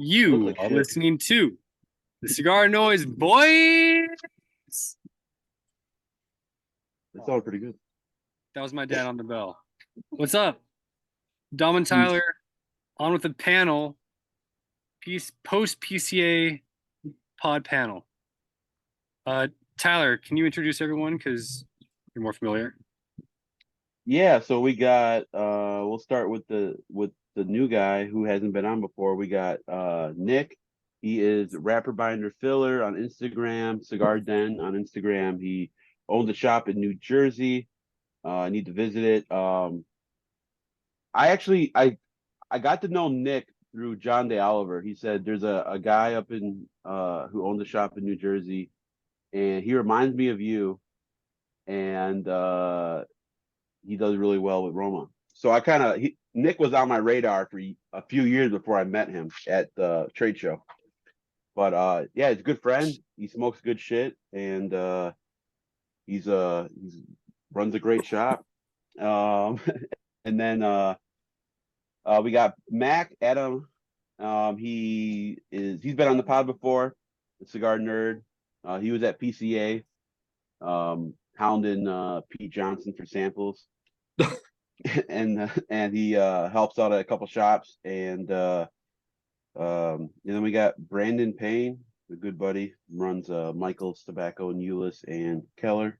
You like are shit. listening to the Cigar Noise Boys. That sounded pretty good. That was my dad on the bell. What's up? Dom and Hmm. Tyler on with the panel. Post PCA pod panel. Tyler, can you introduce everyone because you're more familiar? Yeah, so we got we'll start with the new guy who hasn't been on before. We got Nick. He is Rapper Binder Filler on Instagram, Cigar Den on Instagram. He owns a shop in New Jersey. I need to visit it. I got to know Nick through John Day Oliver. He said there's a guy up in who owns a shop in New Jersey, and he reminds me of you, and he does really well with Roma. So Nick was on my radar for a few years before I met him at the trade show. But yeah, he's a good friend. He smokes good shit, and he's runs a great shop. Um, and then we got Mac Adam. He's been on the pod before, the cigar nerd. He was at PCA, hounding Pete Johnson for samples. and he helps out at a couple shops, and then we got Brandon Payne, a good buddy, runs Michael's Tobacco and Euless and Keller,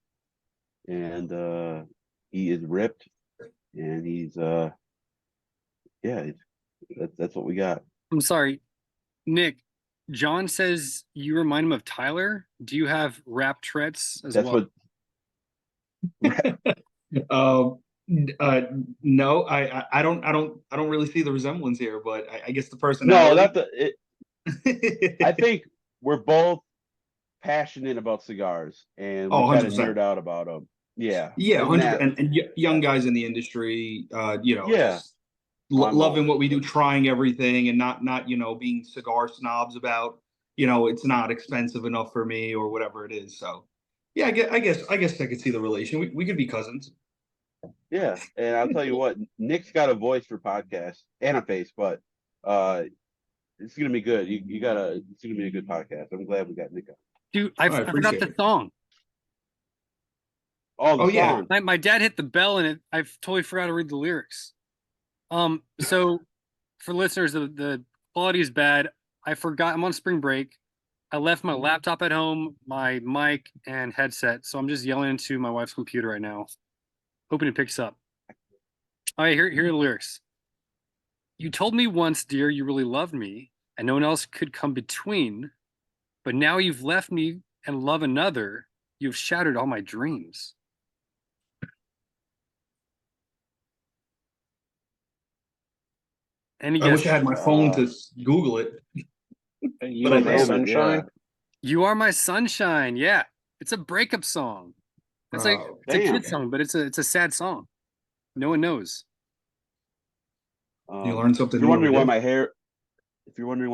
and he is ripped, and he's yeah, that's what we got. I'm sorry, Nick. John says you remind him of Tyler. Do you have rap Tourette's as That's well? what. Um, uh, no, I don't really see the resemblance here, but I guess the No, personality. I think we're both passionate about cigars, and Oh, we kind of 100%. nerd out about them. Yeah, Yeah, and 100%. And young that guys in the industry, yeah, just I'm loving old. what we do, trying everything, and not being cigar snobs about, it's not expensive enough for me or whatever it is. So, yeah, I guess I could see the relation. We could be cousins. Yeah, and I'll tell you what, Nick's got a voice for podcasts and a face, but uh, it's gonna be good. It's gonna be a good podcast. I'm glad we got Nick on. Dude, I I forgot appreciate the it. song. Oh, the Oh yeah. song. My dad hit the bell and I totally forgot to read the lyrics. So for listeners, the quality is bad. I forgot I'm on spring break. I left my laptop at home, my mic and headset, so I'm just yelling into my wife's computer right now, hoping it picks up. All right, here are the lyrics. You told me once, dear, you really loved me, and no one else could come between. But now you've left me and love another. You've shattered all my dreams. Any I wish I guess? had my phone to Google it, You but I are my Damn don't. it, yeah. sunshine. You are my sunshine. Yeah, it's a breakup song. That's like Oh, it's a Damn. kid song, but it's a sad song. No one knows. you learn If something you're new every wondering why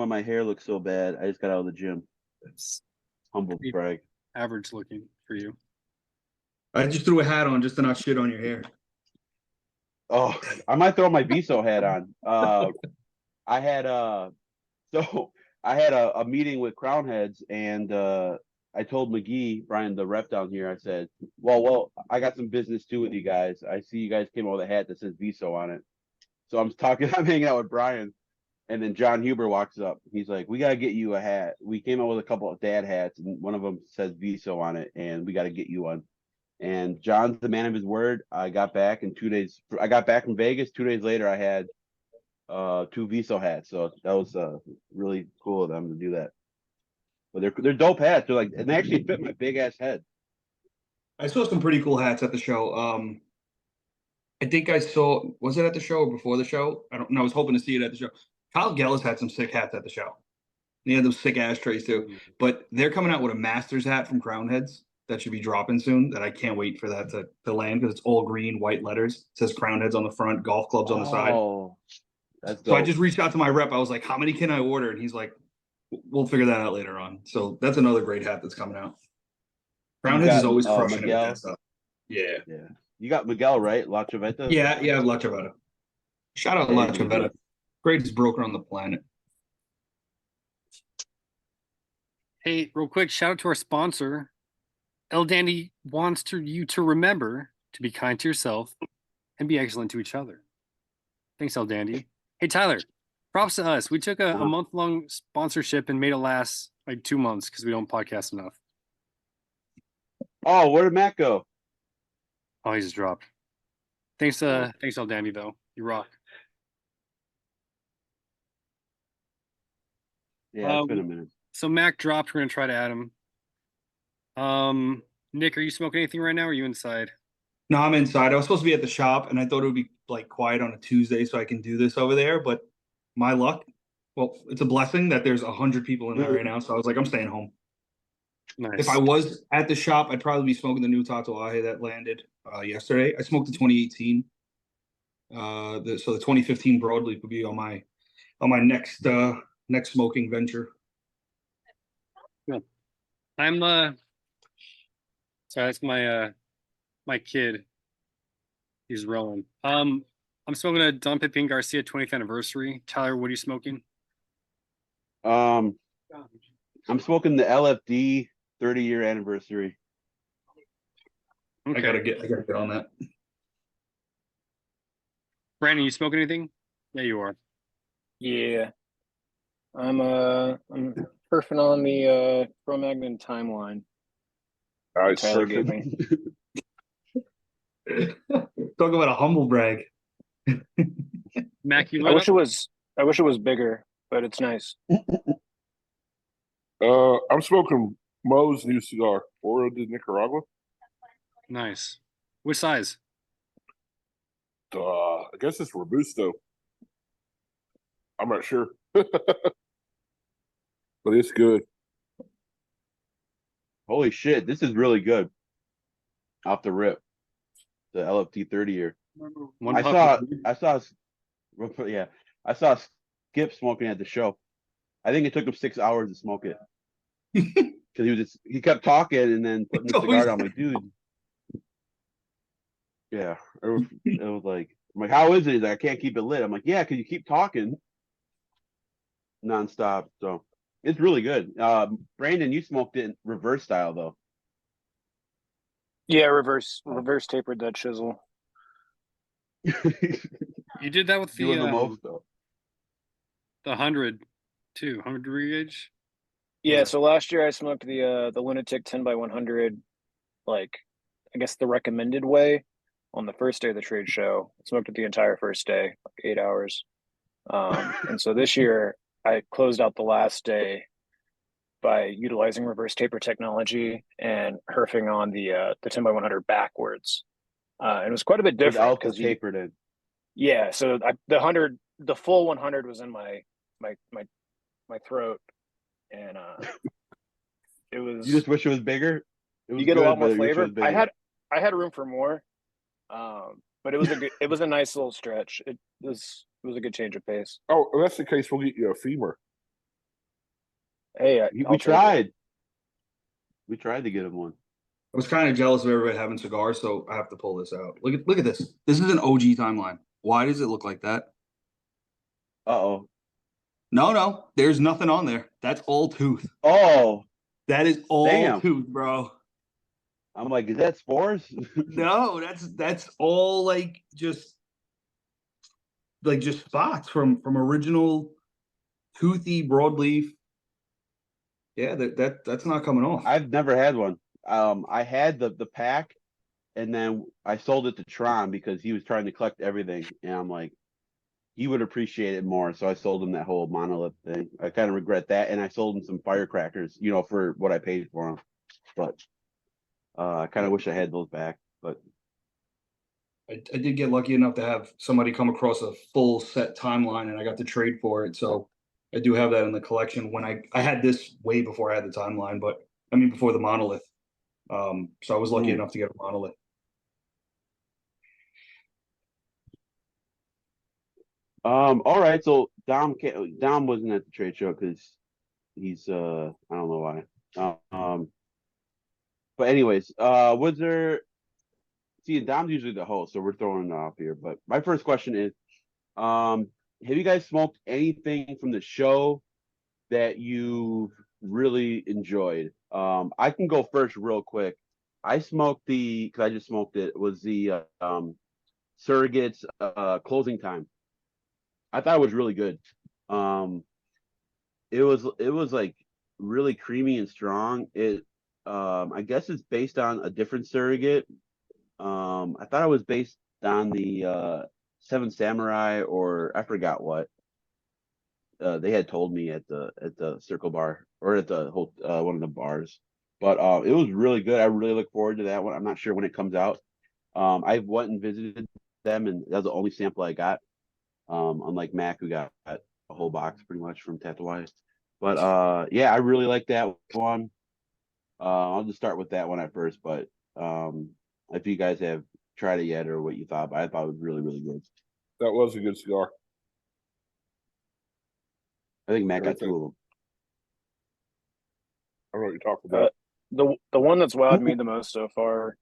day. my hair looks so bad, I just got out of the gym. It's Humble pretty brag. average looking for you. I just threw a hat on just to not shit on your hair. Oh, I might throw my Viso hat on. I had so I had a meeting with Crown Heads, and I told McGee, Brian, the rep down here, I said, well, I got some business too with you guys. I see you guys came out with a hat that says Viso on it. So I'm hanging out with Brian, and then John Huber walks up. He's like, we gotta get you a hat. We came out with a couple of dad hats, and one of them says Viso on it, and we gotta get you one. And John's the man of his word. I got back in 2 days. I got back from Vegas. 2 days later, I had two Viso hats. So that was really cool of them to do that. But they're dope hats. They're like, and they actually fit my big ass head. I saw some pretty cool hats at the show. I think I saw, was it at the show or before the show? I don't know. I was hoping to see it at the show. Kyle Gellis had some sick hats at the show. He had those sick ashtrays too. But they're coming out with a Masters hat from Crown Heads that should be dropping soon. That I can't wait for that to land because it's all green, white letters. It says Crown Heads on the front, golf clubs on the side. Oh, that's So I dope. just reached out to my rep. I was like, how many can I order? And he's like, we'll figure that out later on. So that's another great hat that's coming out. Crown You Heads is got always crushing it with Miguel. that stuff. Yeah. Yeah, you got Miguel, right? La Chaveta. Yeah, La Chaveta. Shout out Yeah, La he's a good Chaveta. rep. Greatest broker on the planet. Hey, real quick, shout out to our sponsor. El Dandy wants you to remember to be kind to yourself and be excellent to each other. Thanks, El Dandy. Hey, Tyler, props to us. We took a month-long sponsorship and made it last like 2 months because we don't podcast enough. Oh, where did Matt go? Oh, he just dropped. Thanks, El Dandy, though. You rock. Yeah, it's been a minute. So Mac dropped. We're gonna try to add him. Nick, are you smoking anything right now? Or are you inside? No, I'm inside. I was supposed to be at the shop, and I thought it would be like quiet on a Tuesday so I can do this over there. But my luck, well, it's a blessing that there's 100 people in there right now. So I was like, I'm staying home. Nice. If I was at the shop, I'd probably be smoking the new Tatuaje that landed yesterday. I smoked the 2018. So the 2015 broadleaf would be on my next smoking venture. Good. I'm sorry, that's my kid. He's rolling. I'm smoking a Don Pepin Garcia 20th anniversary. Tyler, what are you smoking? I'm smoking the LFD 30-year anniversary. Okay. I gotta get on that. Brandon, you smoking anything? Yeah, you are. Yeah. I'm surfing on the Cro-Magnon timeline. Tyler gave me. Talk about a humble brag. Mac, you I wish it was bigger, but it's nice. I'm smoking Mo's new cigar, Oro de Nicaragua. Nice. Which size? I guess it's Robusto. I'm not sure, but it's good. Holy shit, this is really good. Off the rip, the LFT 30-year. I saw Skip smoking at the show. I think it took him 6 hours to smoke it because he kept talking and then putting the cigar down. I'm like, dude, yeah. It was like, I'm like, how is it? He's like, I can't keep it lit. I'm like, yeah, because you keep talking nonstop. So it's really good. Brandon, you smoked it in reverse style though. Yeah, reverse tapered that chisel. You did that with Doing the most though. The 100 too, 100 degree gauge. Yeah, so last year I smoked the Lunatic 10x100, like I guess the recommended way on the first day of the trade show. I smoked it the entire first day, like 8 hours. And so this year I closed out the last day by utilizing reverse taper technology and herfing on the 10x100 backwards. It was quite a bit different because tapered in. Yeah, so the full 100 was in my throat, and it was. You just wish it was bigger. You get a lot more flavor. I had room for more, but it was a nice little stretch. It was a good change of pace. Oh, if that's the case, we'll get you a femur. Hey, we tried. We tried to get him one. I was kind of jealous of everybody having cigars, so I have to pull this out. Look at this. This is an OG timeline. Why does it look like that? Uh-oh. No, there's nothing on there. That's all tooth. Oh, that is all tooth, bro. I'm like, is that spores? No, that's all like just spots from original toothy broadleaf. Yeah, that's not coming off. I've never had one. I had the pack, and then I sold it to Tron because he was trying to collect everything, and I'm like, he would appreciate it more. So I sold him that whole monolith thing. I kind of regret that, and I sold him some firecrackers, for what I paid for them. But I kind of wish I had those back. But I did get lucky enough to have somebody come across a full set timeline, and I got to trade for it. So I do have that in the collection. When I had this way before I had the timeline, but I mean before the monolith. So I was lucky enough to get a monolith. All right. So Dom wasn't at the trade show because he's I don't know why. But anyways, was there? See, Dom's usually the host, so we're throwing it off here. But my first question is, have you guys smoked anything from the show that you've really enjoyed. I can go first real quick. I smoked because I just smoked it, was the Surrogates closing time. I thought it was really good. Um, it was like really creamy and strong. I guess it's based on a different surrogate. I thought it was based on the Seven Samurai, or I forgot what. They had told me at the Circle Bar, or at the whole one of the bars. But it was really good. I really look forward to that one. I'm not sure when it comes out. I went and visited them, and that was the only sample I got. Unlike Mac, who got a whole box pretty much from Tatooine. But yeah, I really like that one. I'll just start with that one at first. But if you guys have tried it yet, or what you thought, but I thought it was really, really good. That was a good cigar. I think Mac got 2 of them. I don't know what you're talking about. The one that's wowed me the most so far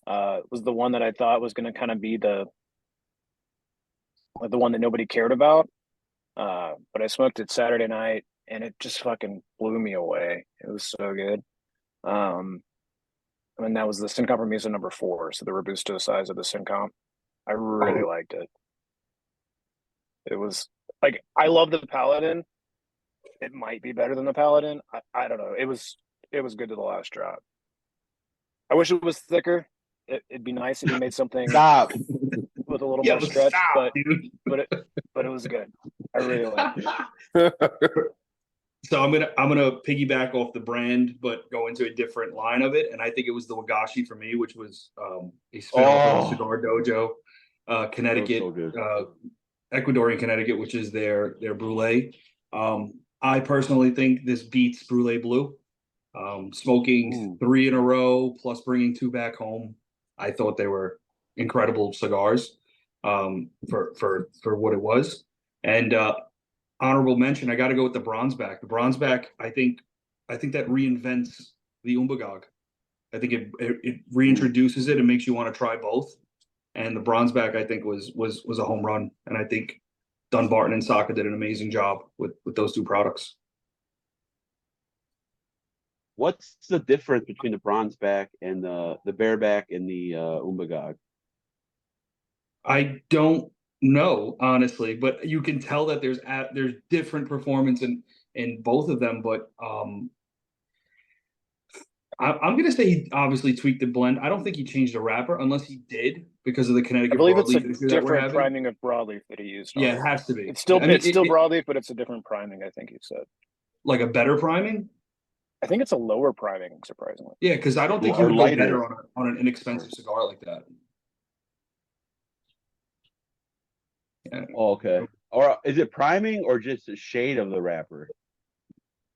was the one that I thought was going to kind of be the one that nobody cared about. But I smoked it Saturday night, and it just fucking blew me away. It was so good. I mean, that was the Syncomp Miso number 4, so the Robusto size of the Syncomp. I really liked it. It was like, I love the Paladin. It might be better than the Paladin. I don't know. It was good to the last drop. I wish it was thicker. It'd be nice if you made something Stop. with a little Yeah, more stretch, stop, dude. but it was good. I really liked it. So I'm gonna piggyback off the brand, but go into a different line of it. And I think it was the Wagashi for me, which was a spinoff of the Cigar Dojo, Connecticut, so good. Ecuadorian Connecticut, which is their brulee. I personally think this beats Brulee Blue. Smoking 3 in a row plus bringing 2 back home, I thought they were incredible cigars for what it was. And honorable mention, I got to go with the Bronze Back. The Bronze Back, I think that reinvents the Umbagog. I think it reintroduces it and makes you want to try both. And the Bronze Back, I think, was a home run. And I think Dunbarton and Saka did an amazing job with those 2 products. What's the difference between the Bronze Back and the Bareback and the Umbagog? I don't know, honestly, but you can tell that there's different performance in both of them. But I'm gonna say he obviously tweaked the blend. I don't think he changed the wrapper unless he did, because of the Connecticut I believe it's a broadleaf issue that we're different having. priming of broadleaf that he used. Yeah, it has to be. It's still I mean, it's still broadleaf, but it's a different priming. I think you said like a better priming. I think it's a lower priming, surprisingly. Yeah, because I don't think he Or would go lighter. better on an inexpensive cigar like that. Yeah. Oh, okay. Or is it priming or just a shade of the wrapper?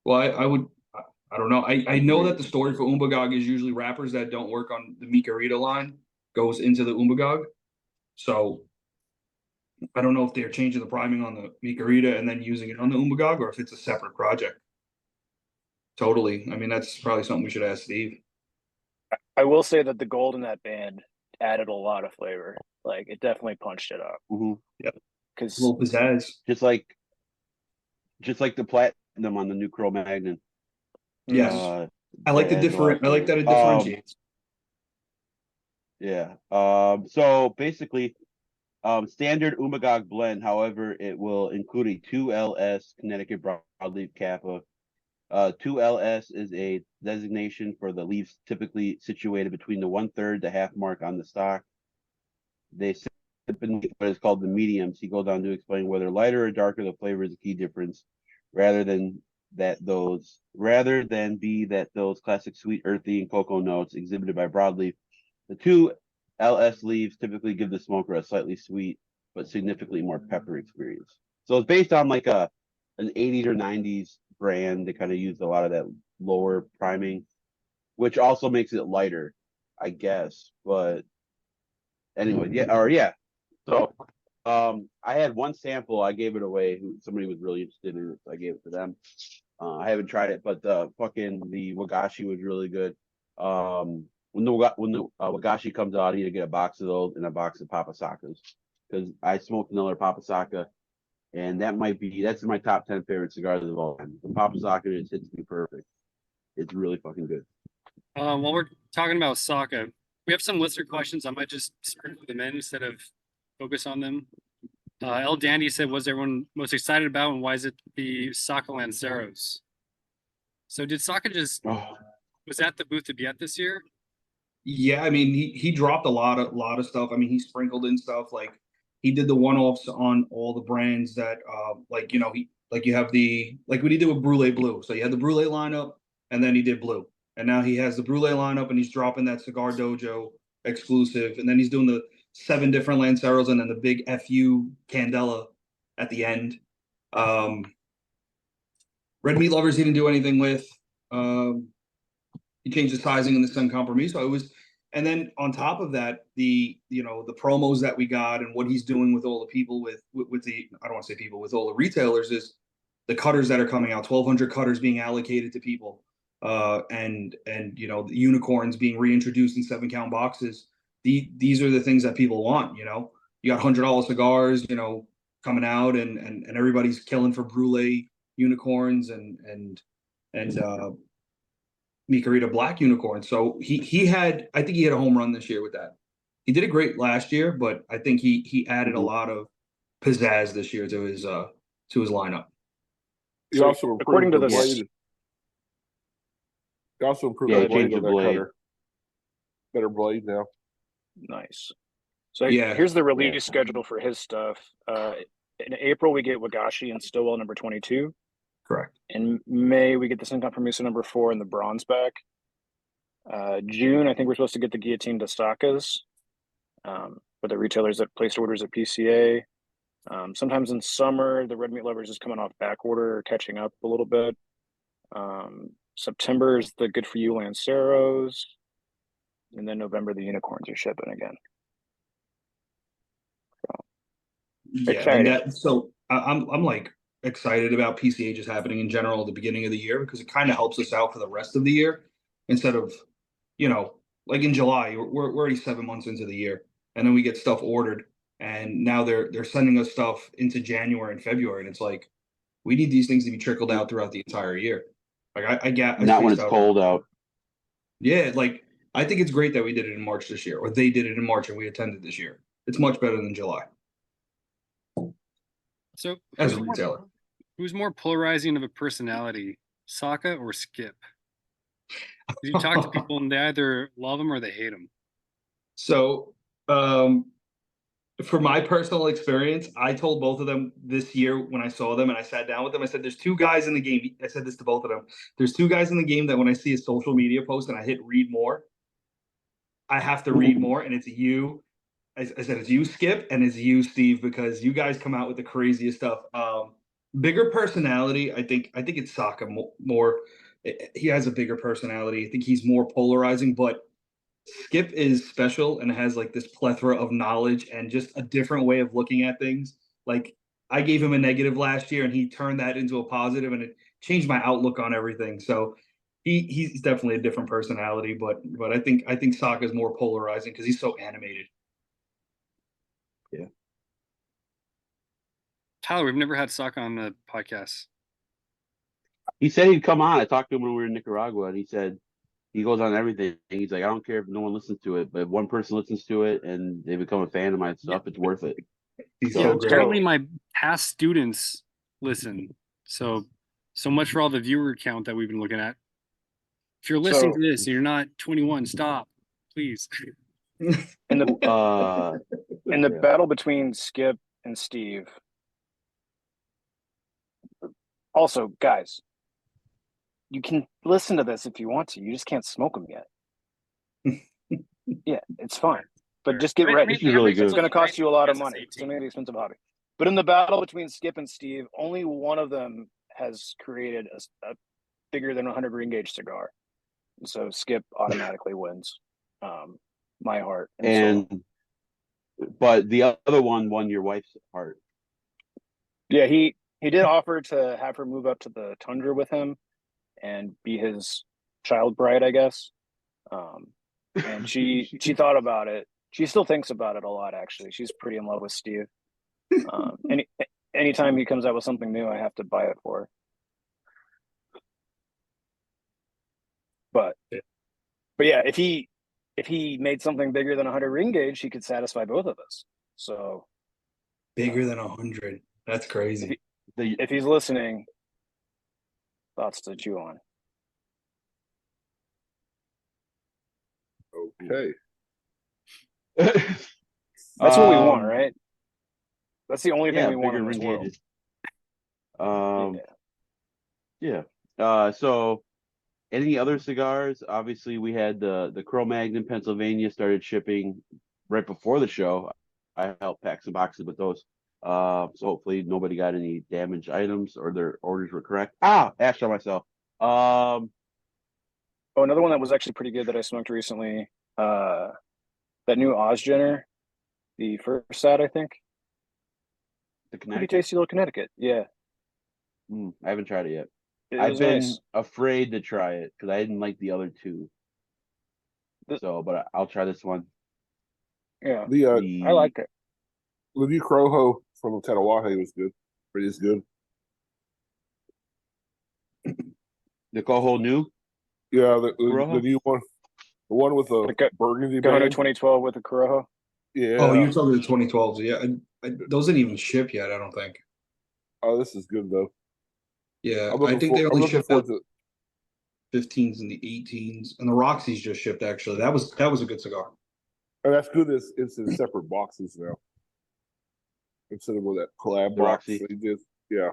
Well, I don't know. I know that the story for Umbagog is usually wrappers that don't work on the Micarita line goes into the Umbagog. So I don't know if they're changing the priming on the Micarita and then using it on the Umbagog, or if it's a separate project. Totally. I mean, that's probably something we should ask Steve. I will say that the gold in that band added a lot of flavor. Like, it definitely punched it up. Yeah. Because A little pizzazz. Just like the platinum on the new Cro-Magnon. Yes. I like that it differentiates. Yeah. So basically, standard Umbagog blend. However, it will include a 2LS Connecticut broadleaf Kappa. 2LS is a designation for the leaves typically situated between the 1/3 to half mark on the stalk. They sit beneath what is called the mediums. He goes on to explain whether lighter or darker the flavor is a key difference, rather than those classic sweet, earthy, and cocoa notes exhibited by broadleaf. The 2LS leaves typically give the smoker a slightly sweet but significantly more pepper experience. So it's based on like an 80s or 90s brand. They kind of used a lot of that lower priming, which also makes it lighter, I guess. But anyway, yeah. So I had one sample. I gave it away. Somebody was really interested in it, so I gave it to them. I haven't tried it, but the Wagashi was really good. When the Wagashi comes out, I need to get a box of those and a box of Papasakas, because I smoked another Papasaka, and that's my top 10 favorite cigars of all time. The Papa Saka just hits me perfect. It's really fucking good. While we're talking about Saka, we have some listener questions. I might just sprinkle them in instead of focus on them. El Dandy said, "Was everyone most excited about, and why is it the Saka Lanceros?" So did Saka just Oh, was at the booth to be at this year? Yeah, I mean, he dropped a lot of stuff. I mean, he sprinkled in stuff like he did the one-offs on all the brands that like he like you have the like what he did with Brulee Blue. So you had the Brulee lineup and then he did Blue. And now he has the Brulee lineup and he's dropping that Cigar Dojo exclusive. And then he's doing the 7 different Lanceros and then the big FU Candela at the end. Red Meat Lovers he didn't do anything with. He changed the sizing in the Sun Compromise. So it was, and then on top of that, the promos that we got and what he's doing with all the people with the I don't want to say people with all the retailers is the cutters that are coming out, 1,200 cutters being allocated to people, and the unicorns being reintroduced in 7-count boxes. These are the things that people want. You got $100 cigars, coming out, and everybody's killing for Brulee unicorns and Micarita Black Unicorn. So I think he had a home run this year with that. He did it great last year, but I think he added a lot of pizzazz this year to his lineup. He So, also according improved to the this- blade. He also improved Yeah, the he blade changed of the that blade. cutter. Better blade now. Nice. So Yeah. here's the release schedule for his stuff. In April, we get Wagashi and Stillwell number 22. Correct. In May, we get the Sun Compromiso number 4 and the bronze back. June, I think we're supposed to get the Guillotine de Stakas for the retailers that placed orders at PCA. Sometimes in summer, the Red Meat Lovers is coming off back order, catching up a little bit. September is the Good For You Lanceros. And then November, the Unicorns are shipping again. Yeah, Exciting. and I'm like excited about PCA just happening in general at the beginning of the year because it kind of helps us out for the rest of the year instead of like in July we're already 7 months into the year and then we get stuff ordered and now they're sending us stuff into January and February and it's like we need these things to be trickled out throughout the entire year. Like I not when spaced it's cold out. Yeah, like I think it's great that we did it in March this year, or they did it in March and we attended this year. It's much better than July So as a retailer. who's more polarizing of a personality, Saka or Skip? You talk to people and they either love him or they hate him. So, for my personal experience, I told both of them this year when I saw them and I sat down with them, I said, there's 2 guys in the game. I said this to both of them. There's 2 guys in the game that when I see a social media post and I hit read more, I have to read more. And it's you. I said, it's you, Skip, and it's you, Steve, because you guys come out with the craziest stuff. Bigger personality. I think it's Saka more. He has a bigger personality. I think he's more polarizing, but Skip is special and has like this plethora of knowledge and just a different way of looking at things. Like I gave him a negative last year and he turned that into a positive and it changed my outlook on everything. So he's definitely a different personality, but I think Saka is more polarizing because he's so animated. Yeah. Tyler, we've never had Saka on the podcast. He said he'd come on. I talked to him when we were in Nicaragua, and he said he goes on everything. He's like, I don't care if no one listens to it, but if one person listens to it and they become a fan of my stuff, it's worth it. He's So, so great. Apparently, my past students listen. So much for all the viewer count that we've been looking at. If you're listening to this and you're not 21, stop, please. In the yeah. battle between Skip and Steve. Also, guys, you can listen to this if you want to. You just can't smoke them yet. Yeah, it's fine. But just get ready. This is really good. It's going to cost you a lot of money. It's going to be an expensive hobby. But in the battle between Skip and Steve, only one of them has created a bigger than 100 ring gauge cigar. So Skip automatically wins my heart. But the other one won your wife's heart. Yeah, he did offer to have her move up to the Tundra with him and be his child bride, I guess. And she thought about it. She still thinks about it a lot, actually. She's pretty in love with Steve. And anytime he comes out with something new, I have to buy it for. But yeah, if he made something bigger than 100 ring gauge, he could satisfy both of us. So Bigger than 100. That's crazy. if he's listening, thoughts to chew on. Okay. That's what we want, right? That's the only thing Yeah, we want bigger in this ring world. gauges. Yeah. So any other cigars? Obviously, we had the Cro-Magnon, Pennsylvania started shipping right before the show. I helped pack some boxes with those. So hopefully nobody got any damaged items or their orders were correct. Ash on myself. Oh, another one that was actually pretty good that I smoked recently. That new Ozgener, the first set, I think. The Pretty Connecticut. tasty little Connecticut. Yeah, I haven't tried it yet. it I've was been nice. afraid to try it because I didn't like the other two. But I'll try this one. Yeah, The I like it. the new Croho from Tatawahe was good. Pretty as good. The Coho new. Yeah, the Corojo? new one. The one with the The burgundy Gunner band. 2012 with the Corojo. Yeah. Oh, you're talking the 2012s. Yeah, those didn't even ship yet, I don't think. Oh, this is good though. Yeah, I'm I looking think they I'm only looking shipped forward out to 15s and the 18s, and the Roxy's just shipped. Actually, that was a good cigar. and that's good. It's in separate boxes now instead of with that collab The box Roxy. that he did. Yeah.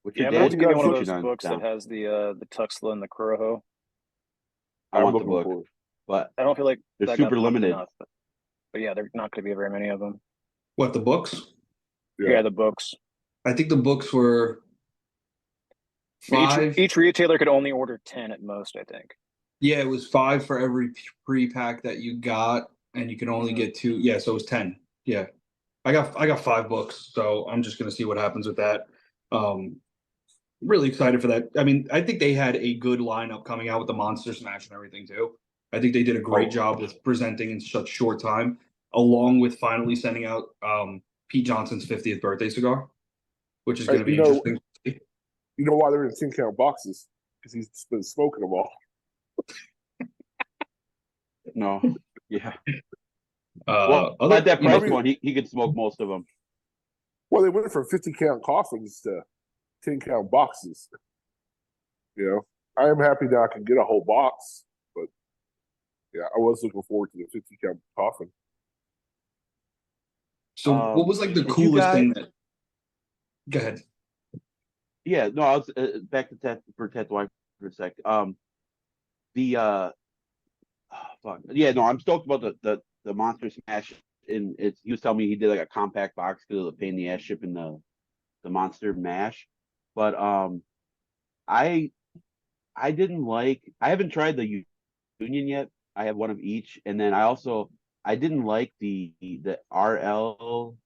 What's Yeah, your I'm gonna have dad to get me one of pushing those on books down? that has the Tuxla and the Corojo. I I'm want the looking book, for it. but I don't feel like they're that super got pumped limited. enough, but yeah, they're not going to be very many of them. What, the books? Yeah. Yeah, the books. I think the books were five. Each retailer could only order 10 at most, I think. Yeah, it was 5 for every pre-pack that you got, and you can only get 2. Yeah, so it was 10. Yeah, I got 5 books, so I'm just gonna see what happens with that. Really excited for that. I mean, I think they had a good lineup coming out with the Monster Smash and everything too. I think they did a great job with presenting in such short time, along with finally sending out Pete Johnson's 50th birthday cigar, which is going to be interesting. You know why they're in 10 count boxes? Because he's been smoking them all. No, yeah. Well, at that price point, he could smoke most of them. Well, they went from 50 count coffins to 10 count boxes. You know, I am happy that I can get a whole box, but yeah, I was looking forward to the 50 count coffin. So, what was like the coolest thing that? Go ahead. Yeah, no, I was back to Tet for Wife for a sec. Yeah, no, I'm stoked about the Monster Smash. And he was telling me he did like a compact box because of the pain in the ass shipping the Monster Mash. But I didn't like. I haven't tried the Union yet. I have one of each, and then I didn't like the RL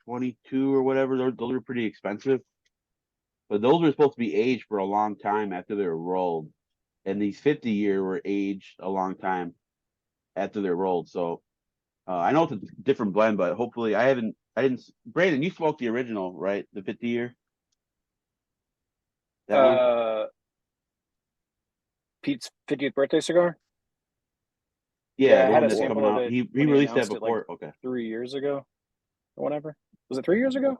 22 or whatever. Those are pretty expensive, but those were supposed to be aged for a long time after they were rolled, and these 50-year were aged a long time after they're rolled. So I know it's a different blend, but hopefully I didn't. Brandon, you smoked the original, right? The 50-year. That one. Pete's 50th birthday cigar. Yeah, I the had one a that's sample coming of out. it. He when released that announced it, before. like, Okay. 3 years ago, or whatever. Was it 3 years ago?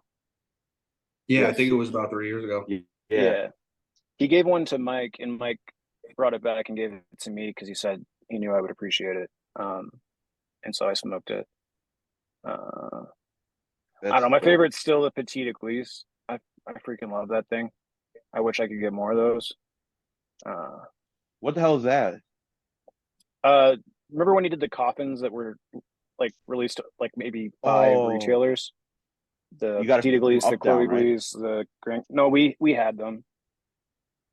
Yeah, Yes. I think it was about 3 years ago. Yeah. He gave one to Mike, and Mike brought it back and gave it to me because he said he knew I would appreciate it. And so I smoked it. I don't know. My favorite's still the Petite Église. I freaking love that thing. I wish I could get more of those. What the hell is that? Remember when he did the coffins that were like released like maybe 5 retailers? The You gotta Petite pick them Église, the up, down, Clos Église, the Grand. No, we had them.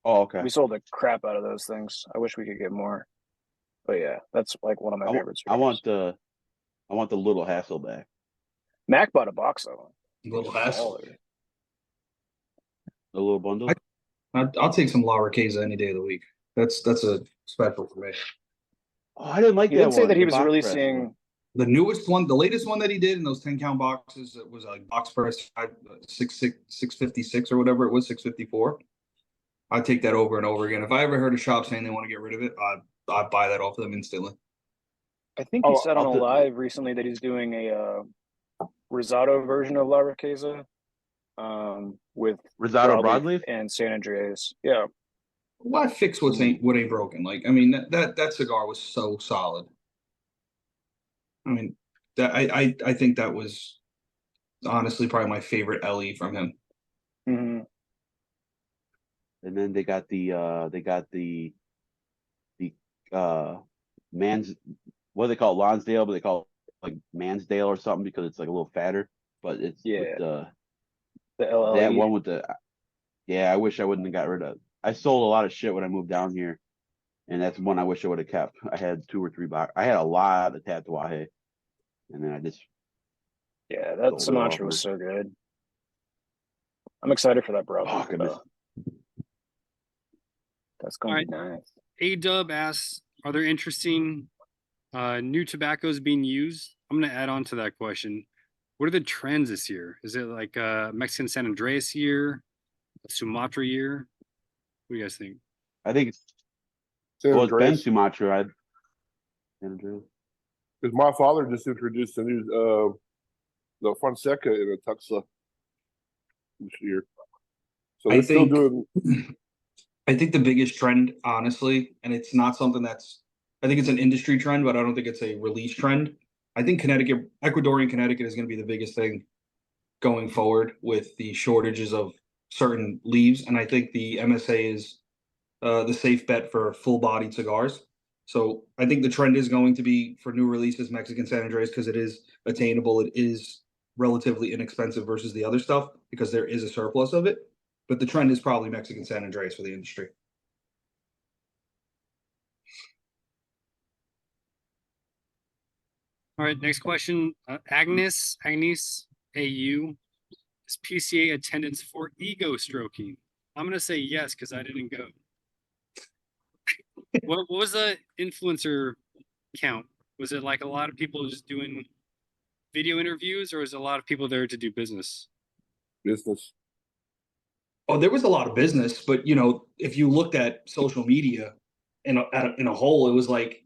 Oh, okay. We sold the crap out of those things. I wish we could get more. But yeah, that's like one of my favorites. I want the little Hasselback. Mac bought a box of them. Little hassle. The little bundle. I'll take some La Riqueza any day of the week. That's a special for me. Oh, I didn't like He that did say one. that he the was box press releasing. one. The newest one, the latest one that he did in those 10 count boxes, it was a box press 656 or whatever it was, 654. I'd take that over and over again. If I ever heard a shop saying they want to get rid of it, I'd buy that off of them instantly. I think he said on a I'll live recently that he's doing a Rosado version of La Riqueza, with Rosado broadleaf broadleaf. and San Andreas. Yeah, Why fix what ain't broken? Like, I mean, that cigar was so solid. I mean, that I think that was honestly probably my favorite LE from him. hmm And then they got the man's, what do they call it, Lonsdale, but they call it like Mansdale or something because it's like a little fatter. But it's Yeah. with the that LLE. one with the, yeah, I wish I wouldn't have got rid of. I sold a lot of shit when I moved down here, and that's one I wish I would have kept. I had 2 or 3 box. I had a lot of Tatuaje, and then I just Yeah, that sold it off, Sumatra was man. so good. I'm excited for that Oh, broadleaf. goodness. That's gonna be nice. A-Dub asks, are there interesting new tobaccos being used? I'm going to add on to that question. What are the trends this year? Is it like a Mexican San Andreas year, a Sumatra year? What do you guys think? I think it's, San well, it's been Andreas. Sumatra. San Andreas. Because my father just introduced a new the Fonseca in a Tuxa this year. So I they're still think- doing. I think the biggest trend, honestly, and it's not something that's, I think it's an industry trend, but I don't think it's a release trend. I think Ecuadorian Connecticut is going to be the biggest thing going forward with the shortages of certain leaves. And I think the MSA is the safe bet for full-bodied cigars. So I think the trend is going to be for new releases Mexican San Andreas because it is attainable. It is relatively inexpensive versus the other stuff because there is a surplus of it. But the trend is probably Mexican San Andreas for the industry. All right, next question. Agnes AU, is PCA attendance for ego stroking? I'm going to say yes because I didn't go. What was the influencer count? Was it like a lot of people just doing video interviews, or was it a lot of people there to do business? Business. Oh, there was a lot of business, but you know, if you looked at social media in a whole, it was like,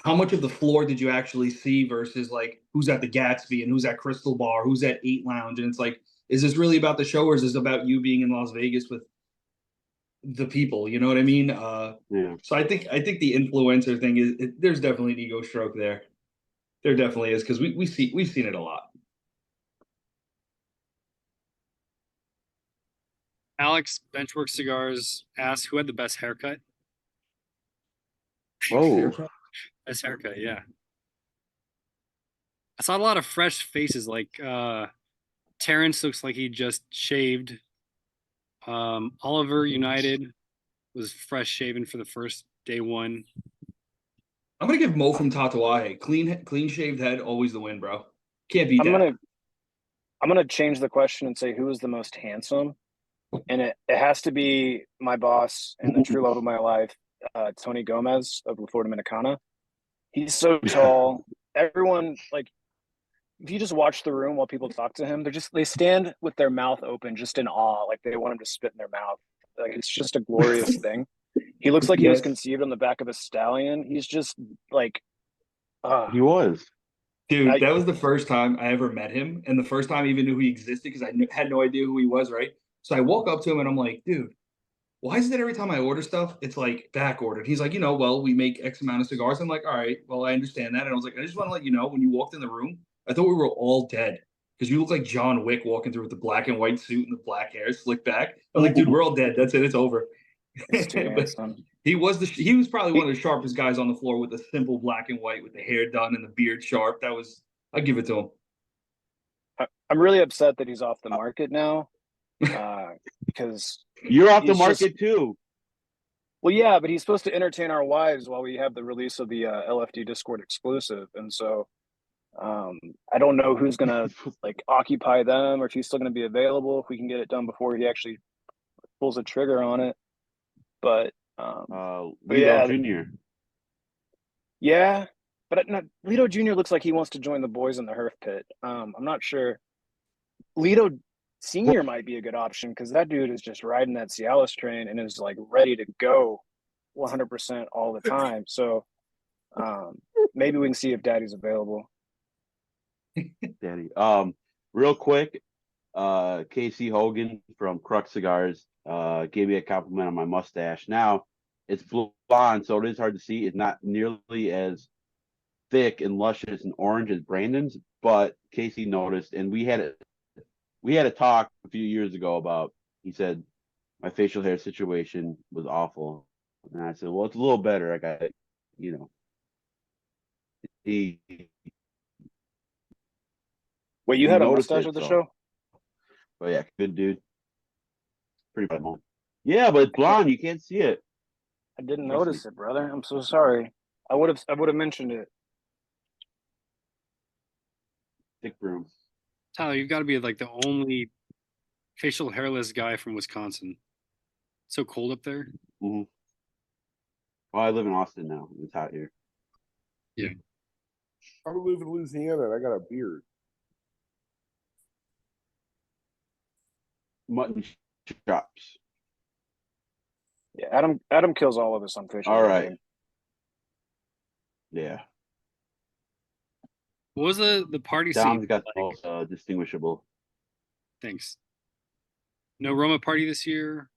how much of the floor did you actually see versus like who's at the Gatsby and who's at Crystal Bar, who's at 8 Lounge, and it's like, is this really about the show or is this about you being in Las Vegas with the people? You know what I mean? Yeah. So I think the influencer thing is there's definitely an ego stroke there. There definitely is because we've seen it a lot. Alex Benchwork Cigars asks, who had the best haircut? Oh, Best haircut, yeah. I saw a lot of fresh faces. Like Terrence looks like he just shaved. Oliver United was fresh shaven for the first day one. I'm gonna give Mo from Tatuaje clean shaved head, always the win, bro. Can't beat that. I'm gonna change the question and say who is the most handsome, and it has to be my boss and the true love of my life, Tony Gomez of La Flor Dominicana. He's so tall. Everyone, like, if you just watch the room while people talk to him, they stand with their mouth open, just in awe, like they want him to spit in their mouth. Like it's just a glorious thing. He looks like he was Yes. conceived on the back of a stallion. He's just like, he was. Dude, that was the first time I ever met him, and the first time I even knew he existed because I had no idea who he was, right? So I walk up to him and I'm like, dude, why is it that every time I order stuff, it's like back ordered? He's like, you know, well, we make X amount of cigars. I'm like, all right, well, I understand that. And I was like, I just want to let you know, when you walked in the room, I thought we were all dead because you look like John Wick walking through with the black and white suit and the black hair slicked back. I'm like, dude, we're all dead. That's it. It's over. it's too But handsome. he was probably one of the sharpest guys on the floor with the simple black and white with the hair done and the beard sharp. I'd give it to him. I'm really upset that he's off the market now, because You're off the he's market too. well, yeah, but he's supposed to entertain our wives while we have the release of the LFD Discord exclusive, and so I don't know who's gonna like occupy them or if he's still gonna be available. If we can get it done before he actually pulls a trigger on it, but Leo yeah, Jr. yeah, But no, Lito Jr. looks like he wants to join the boys in the Herf pit. I'm not sure. Lito Senior might be a good option because that dude is just riding that Cialis train and is like ready to go 100% all the time. So maybe we can see if Daddy's available. Daddy. Real quick, Casey Hogan from Crux Cigars gave me a compliment on my mustache. Now it's blonde, so it is hard to see. It's not nearly as thick and luscious and orange as Brandon's, but Casey noticed, and we had a talk a few years ago about. He said my facial hair situation was awful, and I said, well, it's a little better. I got it, you know. He Wait, you he had a noticed mustache it, at the so. show? But yeah, good dude. Pretty bad moment. Yeah, but it's blonde. You can't see it. I didn't Trust notice it, brother. I'm so sorry. I would have mentioned it. Thick broom. Tyler, you've got to be like the only facial hairless guy from Wisconsin. So cold up there. Mm-hmm. Well, I live in Austin now. It's hot here. I live in Louisiana and I got a beard. Mutton chops. Yeah, Adam kills all of us on facial All hair right. game. Yeah. What was the party Dom's scene got the like? most distinguishable. Thanks. No Roma party this year.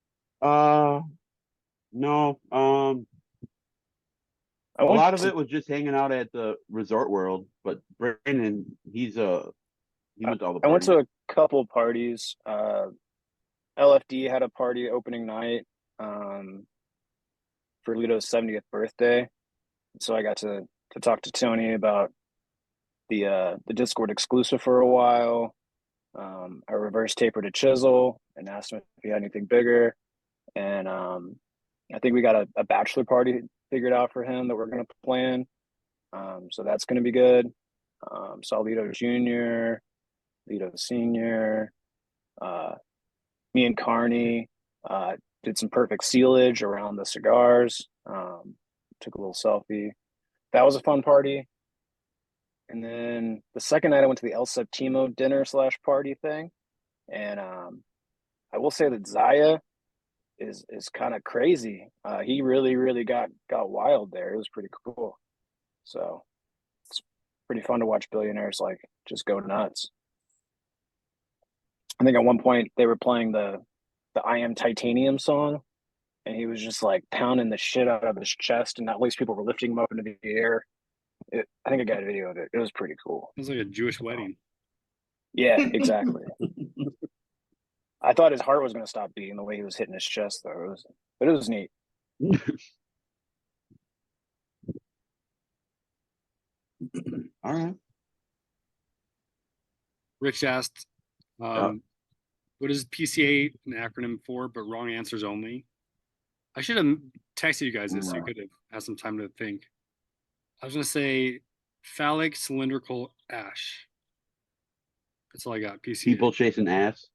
No. I A went lot of to- it was just hanging out at the Resort World, but Brandon, he went to all the I went parties. to a couple parties. LFD had a party opening night for Lito's 70th birthday. So I got to talk to Tony about the Discord exclusive for a while. I reverse tapered a chisel and asked him if he had anything bigger. And I think we got a bachelor party figured out for him that we're going to plan. So that's going to be good. Saw Lito Jr., Lito Sr., me and Carney did some perfect sealage around the cigars. Took a little selfie. That was a fun party. And then the second night I went to the El Septimo dinner / party thing. And I will say that Zaya is kind of crazy. He really got wild there. It was pretty cool. So it's pretty fun to watch billionaires like just go nuts. I think at one point they were playing the I Am Titanium song, and he was just like pounding the shit out of his chest, and at least people were lifting him up into the air. I think I got a video of it. It was pretty cool. It was like a Jewish wedding. Yeah, exactly. I thought his heart was going to stop beating the way he was hitting his chest, though. But it was neat. All right. Rich asked, what is PCA an acronym for, but wrong answers only? I should have texted you guys this so you could have had some time to think. I was going to say phallic cylindrical ash. That's all I got. PCA. People chasing ass.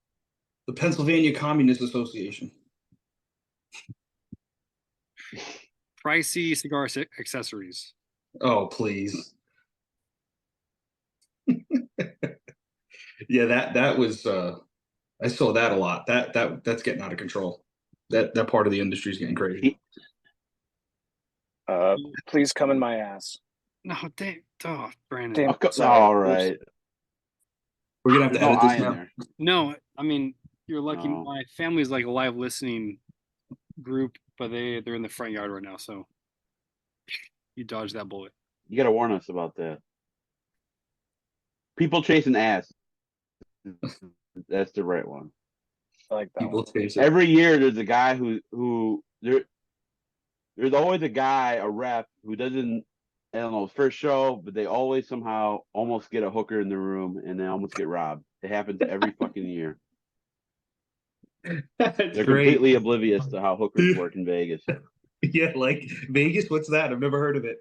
The Pennsylvania Communist Association. Pricey cigar accessories. Oh, please. Yeah, that was I saw that a lot. That's getting out of control. That part of the industry is getting crazy. Please come in my ass. No, Brandon. Damn. Oh, Sorry. all right. We're gonna have to There's no edit eye this in now. there. No, I mean you're lucky. No. My family's like a live listening group, but they're in the front yard right now, so you dodged that bullet. You got to warn us about that. People chasing ass. That's the right one. I like that People one. chase it. Every year there's a guy who there's always a guy, a rep, who doesn't, I don't know, first show, but they always somehow almost get a hooker in the room and they almost get robbed. It happens every fucking year. That's They're great. completely oblivious to how hookers work in Vegas. Yeah, like Vegas. What's that? I've never heard of it.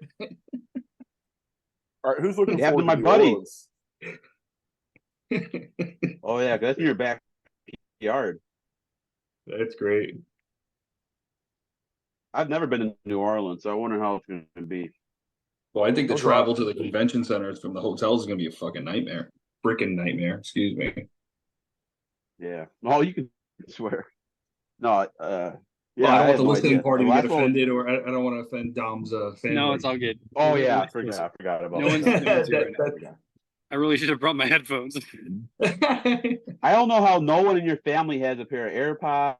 All right, who's looking It happened forward to to my New buddy. Orleans? Oh yeah, 'cause that's in your backyard. That's great. I've never been to New Orleans, so I wonder how it's going to be. Well, I think the Those are travel to the convention centers from the hotels is gonna be a fucking nightmare. Freaking nightmare. Excuse me. Yeah. Oh, you can swear. No, Well, yeah, I I don't want had the no listening idea. The party to get last one was, offended, or I don't want to offend Dom's family. No, it's all good. oh yeah, I I forgot about No one's that. listening to you right now. I forgot. I really should have brought my headphones. I don't know how no one in your family has a pair of AirPods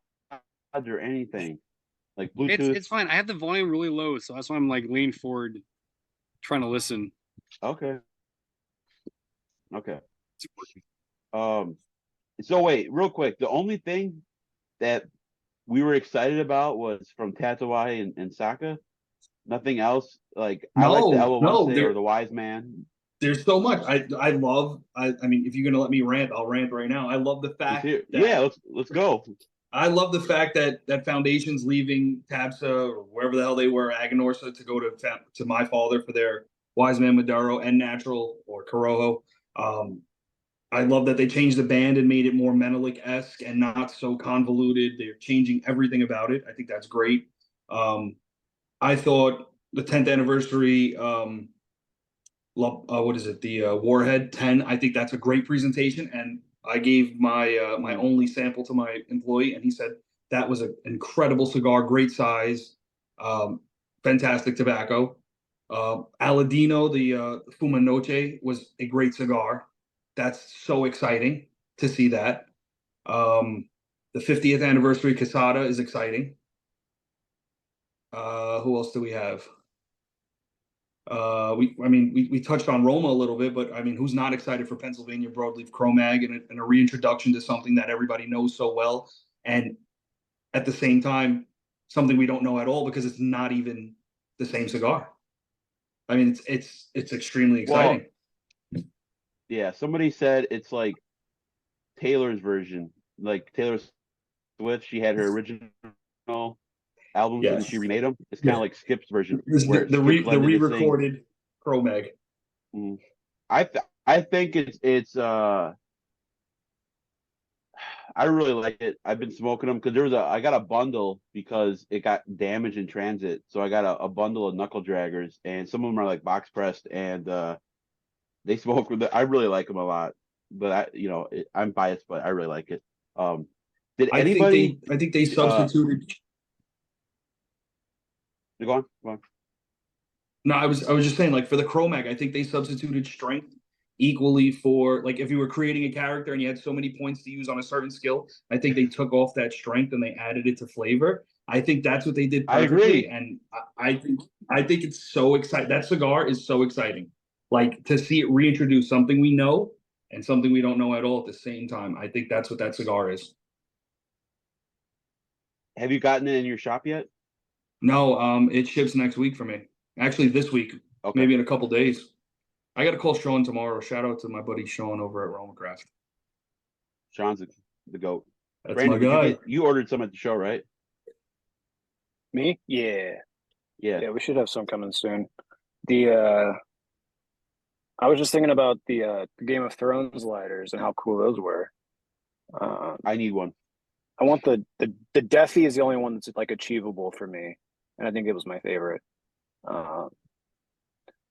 or anything like Bluetooth. It's fine. I have the volume really low, so that's why I'm like leaning forward, trying to listen. Okay. Okay. So wait, real quick. The only thing that we were excited about was from Tatooine and Sokka. Nothing else. Like I like the No, no, Elwase or the Wise Man. there's so much. I love. I mean, if you're gonna let me rant, I'll rant right now. I love the Let's fact hear- that Yeah, let's go. I love the fact that Foundation's leaving Tabsa or wherever the hell they were, Aganorsa, to go to my father for their Wise Man Maduro and Natural or Corojo. I love that they changed the band and made it more Menelik-esque and not so convoluted. They're changing everything about it. I think that's great. I thought the 10th anniversary, what is it? The Warhead 10. I think that's a great presentation. And I gave my my only sample to my employee, and he said that was an incredible cigar, great size, fantastic tobacco. Aladino, the Fuma Noche, was a great cigar. That's so exciting to see that. The 50th anniversary Casada is exciting. Who else do we have? We touched on Roma a little bit, but I mean, who's not excited for Pennsylvania Broadleaf Cro-Mag and a reintroduction to something that everybody knows so well, and at the same time, something we don't know at all because it's not even the same cigar. I mean, it's extremely exciting. Well, yeah, somebody said it's like Taylor's version, like Taylor Swift. She had her original albums and then she remade them. It's kind of like Skip's version, where The Skip re-recorded Cro-Mag. I think it's I really like it. I've been smoking them because I got a bundle because it got damaged in transit, so I got a bundle of knuckle draggers, and some of them are like box pressed, and they smoke with I really like them a lot, but I'm biased, but I really like it. Did anybody? I think they substituted. Go on, go on. No, I was just saying, like for the Cro-Mag, I think they substituted strength equally for, like, if you were creating a character and you had so many points to use on a certain skill, I think they took off that strength and they added it to flavor. I think that's what they did perfectly. I agree. And I think it's so exciting. That cigar is so exciting. Like to see it reintroduce something we know and something we don't know at all at the same time. I think that's what that cigar is. Have you gotten it in your shop yet? No, it ships next week for me. Actually, this week, Okay. maybe in a couple days. I got to call Sean tomorrow. Shout out to my buddy Sean over at Romacraft. Sean's the goat. That's Brandon, my guy. you ordered some at the show, right? Me? Yeah. Yeah. Yeah, we should have some coming soon. I was just thinking about the Game of Thrones lighters and how cool those were. I need one. I want the Deafy is the only one that's like achievable for me, and I think it was my favorite.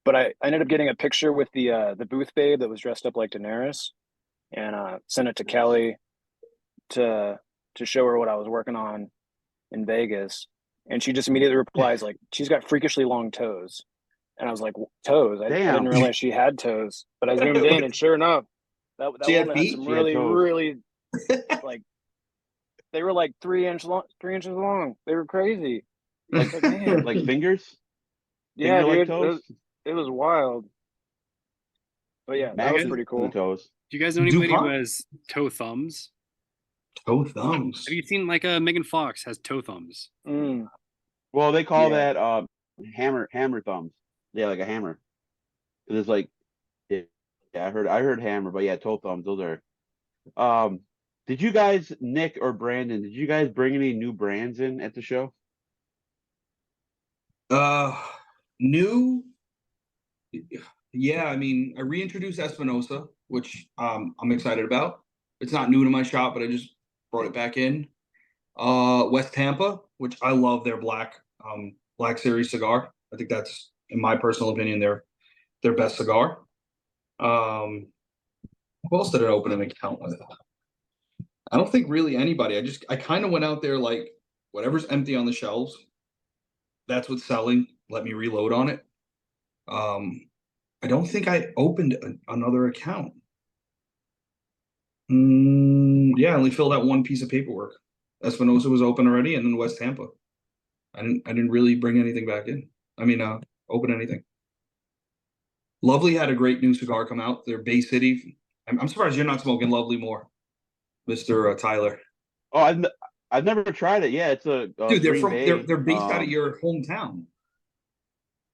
But I ended up getting a picture with the booth babe that was dressed up like Daenerys, and sent it to Kelly to show her what I was working on in Vegas, and she just immediately replies like, "She's got freakishly long toes," and I was like, "Toes? I didn't realize she had toes." But I zoomed in, and sure enough, that She had one had feet? some She had really toes. really like they were like 3 inches long. They were crazy. Like man, Like fingers? yeah, Finger-like dude, toes? it was wild. But yeah, that was Maggots? pretty cool. Toes. Do you guys know anybody who DuPont? has toe thumbs? Toe thumbs. Have you seen like Megan Fox has toe thumbs? Mm. Well, they call Yeah. that hammer thumbs. Yeah, like a hammer. 'Cause it's like, yeah, I heard hammer, but yeah, toe thumbs. Those are. Did you guys, Nick or Brandon? Did you guys bring any new brands in at the show? New. Yeah, I mean, I reintroduced Espinosa, which I'm excited about. It's not new to my shop, but I just brought it back in. West Tampa, which I love their black Series cigar. I think that's in my personal opinion, their best cigar. Who else did I open an account with? I don't think really anybody. I kind of went out there like whatever's empty on the shelves, that's what's selling. Let me reload on it. I don't think I opened another account. Yeah, I only filled out one piece of paperwork. Espinosa was open already, and then West Tampa. I didn't really bring anything back in. I mean, open anything. Lovely had a great new cigar come out. They're Bay City. I'm surprised you're not smoking Lovely more, Mr. Tyler. Oh, I've never tried it. Yeah, it's a Dude, Green Bay. they're based out of your hometown.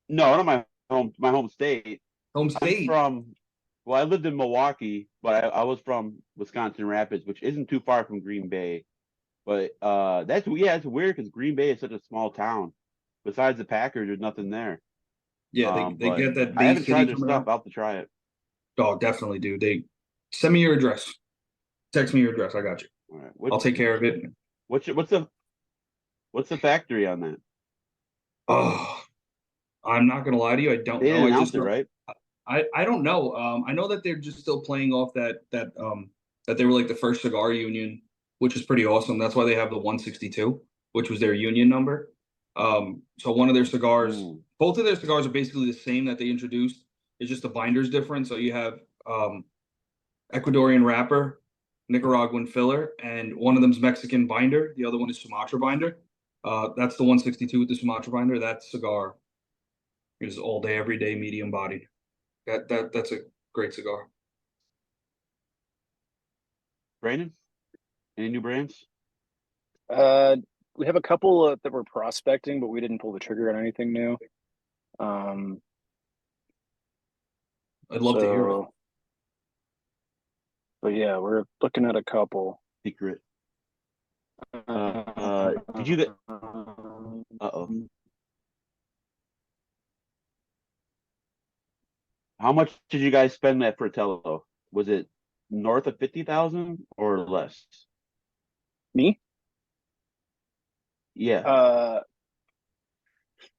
No, not my home state. Home I'm state. well, I lived in Milwaukee, but I was from Wisconsin Rapids, which isn't too far from Green Bay. But it's weird because Green Bay is such a small town. Besides the Packers, there's nothing there. Yeah, they But get that I Bay haven't City tried their coming stuff. out. I'll have to try it. Oh, definitely, dude. They send me your address. Text me your address. I got you. All right. I'll take care of it. What's the factory on that? Oh, I'm not gonna lie to you. I don't They know. didn't I just announce it, know. right? I don't know. I know that they're just still playing off that they were like the first cigar union, which is pretty awesome. That's why they have the 162, which was their union number. So one of their cigars, both of their cigars are basically the same that they introduced. It's just the binder's different. So you have Ecuadorian wrapper, Nicaraguan filler, and one of them's Mexican binder. The other one is Sumatra binder. That's the 162 with the Sumatra binder. That cigar is all day, every day, medium bodied. That's a great cigar. Brandon, any new brands? We have a couple that we're prospecting, but we didn't pull the trigger on anything new. I'd love to hear it. But yeah, we're looking at a couple. Secret. Did you get? Uh-oh. How much did you guys spend at Fratello? Was it north of 50,000 or less? Me? Yeah.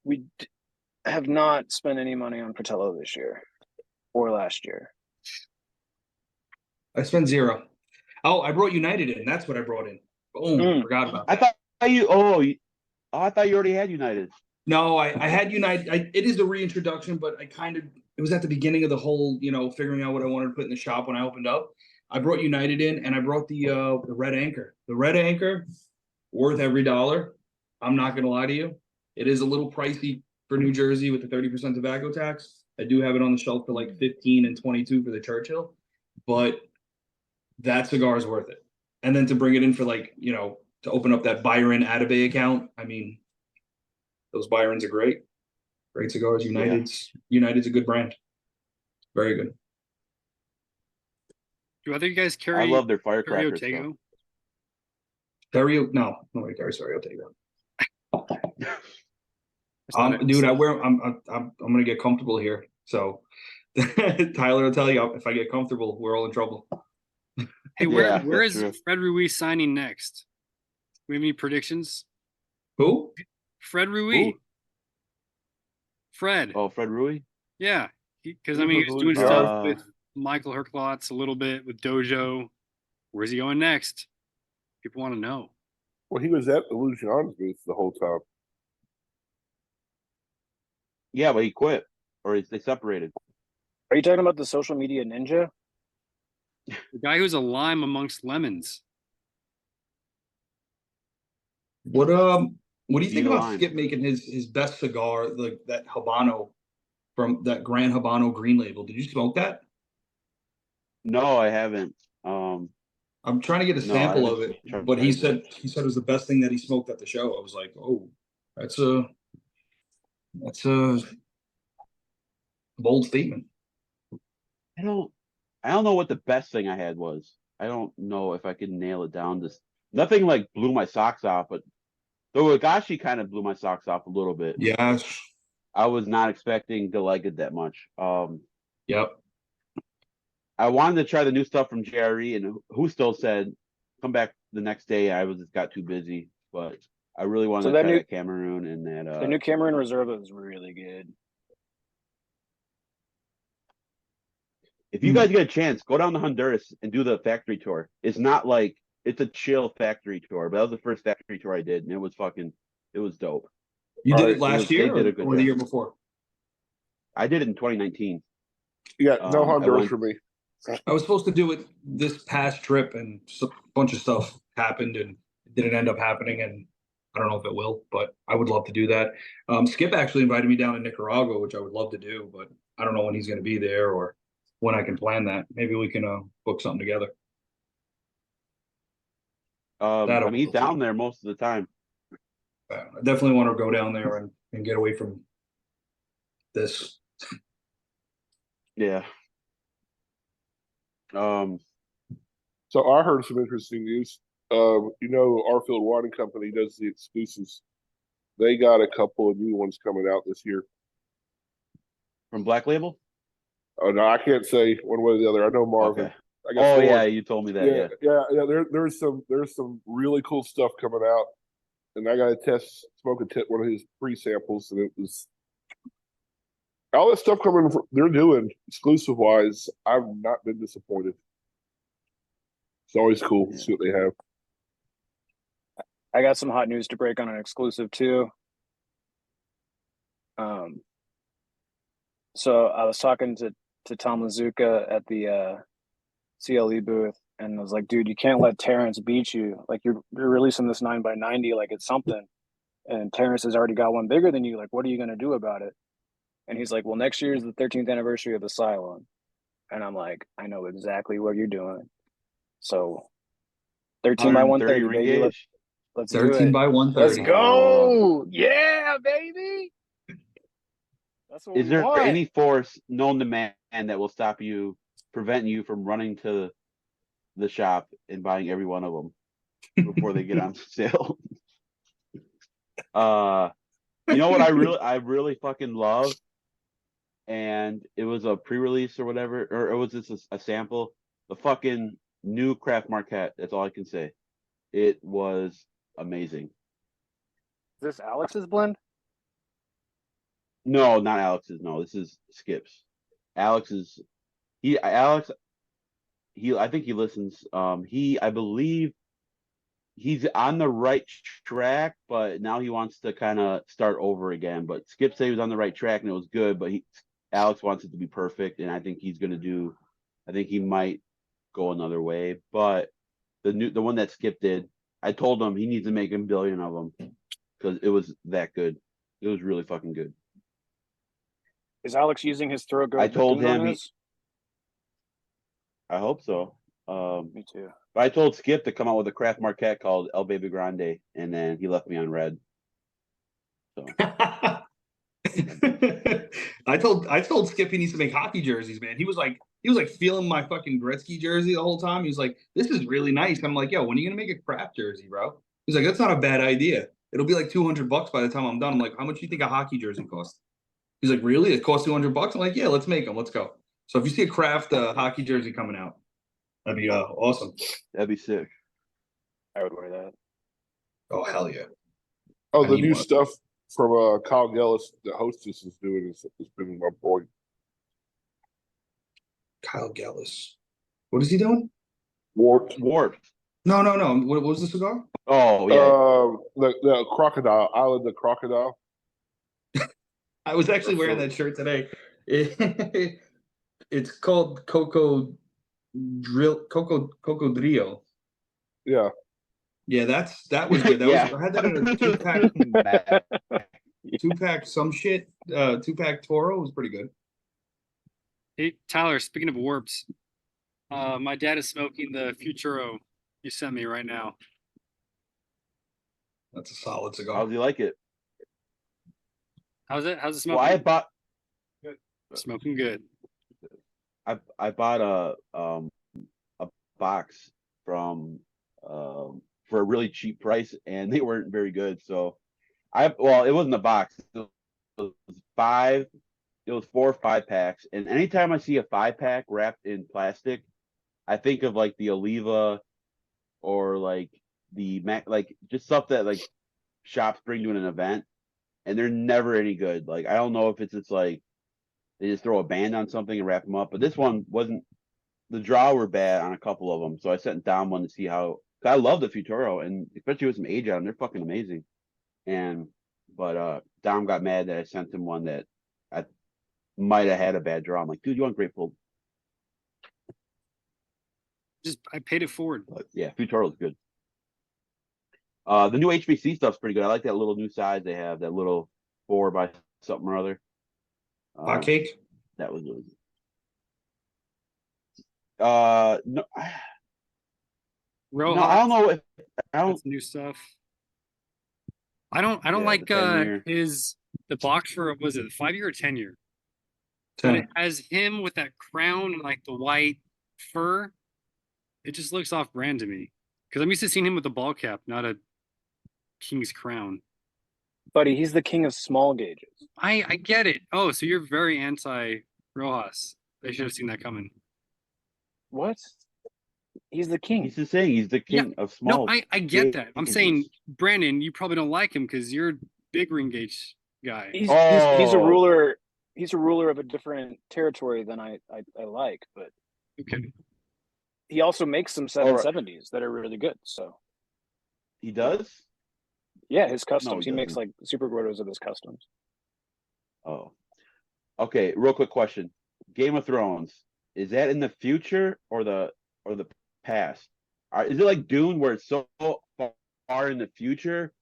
We have not spent any money on Fratello this year or last year. I spent zero. Oh, I brought United in. That's what I brought in. Boom. Forgot about that. I thought you already had United. No, I had United. It is a reintroduction, but it was at the beginning of the whole, figuring out what I wanted to put in the shop when I opened up. I brought United in, and I brought the Red Anchor. The Red Anchor, worth every dollar. I'm not gonna lie to you. It is a little pricey for New Jersey with the 30% tobacco tax. I do have it on the shelf for like 15 and 22 for the Churchill, but that cigar is worth it. And then to bring it in for to open up that Byron Atabey account. I mean, those Byrons are great. Great cigars. United's a good brand. Very good. Do either of you guys carry? I love their firecracker Ortego? Ortego? No, nobody carries Ortego. Dude, I'm gonna get comfortable here. So Tyler will tell you if I get comfortable, we're all in trouble. Hey, Yeah, where is true. Fred Ruiz signing next? Do we have any predictions? Who? Fred Ruiz. Who? Fred. Oh, Fred Rui? Yeah, because he was doing Who's, stuff with Michael Herklotz a little bit with Dojo. Where's he going next? People want to know. Well, he was at the Luciano's booth the whole time. Yeah, but he quit, or they separated. Are you talking about the social media ninja? The guy who's a lime amongst lemons. What do you think about Lime. Skip making his best cigar, that Habano from that Grand Habano Green Label? Did you smoke that? No, I haven't. I'm trying to get a No, I sample haven't of it, tried but he it. said it was the best thing that he smoked at the show. I was like, oh, that's a bold statement. I don't know what the best thing I had was. I don't know if I could nail it down. Nothing like blew my socks off, but the Wagashi kind of blew my socks off a little bit. Yes. I was not expecting to like it that much. Yep. I wanted to try the new stuff from JRE, and who still said come back the next day. I just got too busy, but I really wanted to try that Cameroon and that. The new Cameroon Reserva is really good. If you guys get a chance, go down to Honduras and do the factory tour. It's not like it's a chill factory tour, but that was the first factory tour I did, and it was dope. You did it Alright, last they year did a good or the job. year before? I did it in 2019. Yeah, no I Honduras went- for me. I was supposed to do it this past trip, and a bunch of stuff happened, and it didn't end up happening. And I don't know if it will, but I would love to do that. Skip actually invited me down to Nicaragua, which I would love to do, but I don't know when he's going to be there or when I can plan that. Maybe we can book something together. He's down there most of the time. I definitely want to go down there and get away from this. Yeah. So I heard some interesting news. Arfield Wine Company does the exclusives. They got a couple of new ones coming out this year. From Black Label? Oh no, I can't say one way or the other. I know Marvin. Okay. I got Oh four. yeah, you told me that. yeah. There's some really cool stuff coming out, and I got to smoke one of his pre-samples, and it was all that stuff they're doing exclusive wise. I've not been disappointed. It's always cool to see what they have. I got some hot news to break on an exclusive too. So I was talking to Tom Lazuka at the CLE booth, and I was like, dude, you can't let Terrence beat you. Like you're releasing this 9x90 like it's something, and Terrence has already got one bigger than you. Like, what are you gonna do about it? And he's like, well, next year is the 13th anniversary of the Cylon, and I'm like, I know exactly what you're doing. So 13 by 130, ring baby. gauge. Let's do 13 it. by 130. Let's go. Yeah, baby. That's what Is we there want. any force known to man that will prevent you from running to the shop and buying every one of them before they get on sale? You know what I really fucking love, and it was a pre-release or whatever, or it was just a sample. The fucking new Craft Marquette. That's all I can say. It was amazing. Is this Alex's blend? No, not Alex's. No, this is Skip's. I think he listens. I believe he's on the right track, but now he wants to kind of start over again. But Skip said he was on the right track and it was good, but Alex wants it to be perfect, and I think he might go another way. But the one that Skip did, I told him he needs to make a billion of them because it was that good. It was really fucking good. Is Alex using his throat goat? I told him his? I hope so. Me too. But I told Skip to come out with a Craft Marquette called El Baby Grande, and then he left me on red. So I told Skip he needs to make hockey jerseys, man. He was like feeling my fucking Gretzky jersey the whole time. He was like, "This is really nice." I'm like, "Yo, when are you gonna make a craft jersey, bro?" He's like, "That's not a bad idea. It'll be like $200 by the time I'm done." I'm like, "How much do you think a hockey jersey costs?" He's like, "Really? It costs $200?" I'm like, "Yeah, let's make them. Let's go." So if you see a craft hockey jersey coming out, that'd be awesome. that'd be sick. I would wear that. Oh hell yeah! Oh, I the need new one. stuff from Kyle Gellis, the hostess, is doing has been my boy. Kyle Gellis. What is he doing? Warped. No. What was the cigar? Oh yeah. The crocodile island, the crocodile. I was actually wearing that shirt today. It's called Coco Drio. Yeah. Yeah, that was good. Yeah. I had that in a two-pack some shit. 2-pack Toro was pretty good. Hey, Tyler, speaking of warps, my dad is smoking the Futuro you sent me right now. That's a solid How cigar. do you like it? How's it Well, smoking? Smoking good. I bought a box from for a really cheap price, and they weren't very good. So it wasn't a box. It was 4 or 5 packs, and anytime I see a 5-pack wrapped in plastic, I think of like the Oliva or like the Mac, like just stuff that like shops bring to an event, and they're never any good. Like I don't know if it's like they just throw a band on something and wrap them up. But this one wasn't. The draw were bad on a couple of them, so I sent Dom one to see how. I love the Futuro, and especially with some age on them, they're fucking amazing. But Dom got mad that I sent him one that I might have had a bad draw. I'm like, dude, you want Grateful? I paid it forward. But yeah, Futuro's good. The new HBC stuff's pretty good. I like that little new size they have, that little 4 by something or other. Hot cake. That was really good. No, no, I don't know if I don't. That's new stuff. I don't Yeah, like the 10-year. the box for, was it 5-year or 10-year? But 10. it has him with that crown and like the white fur. It just looks off brand to me. Because I'm used to seeing him with a ball cap, not a king's crown. Buddy, he's the king of small gauges. I get it. Oh, so you're very anti Rojas. They should have seen that coming. What? He's the king. He's just saying he's the king of small. No, I get that. I'm gauges. saying, Brandon, you probably don't like him because you're a big ring gauge guy. He's a Oh. ruler. He's a ruler of a different territory than I like, but Okay. he also makes some 770s that are really good. So He does. yeah, his No, customs. he he makes doesn't. like super grottos of his customs. Oh, okay. Real quick question: Game of Thrones, is that in the future or the past? Is it like Dune, where it's so far in the future,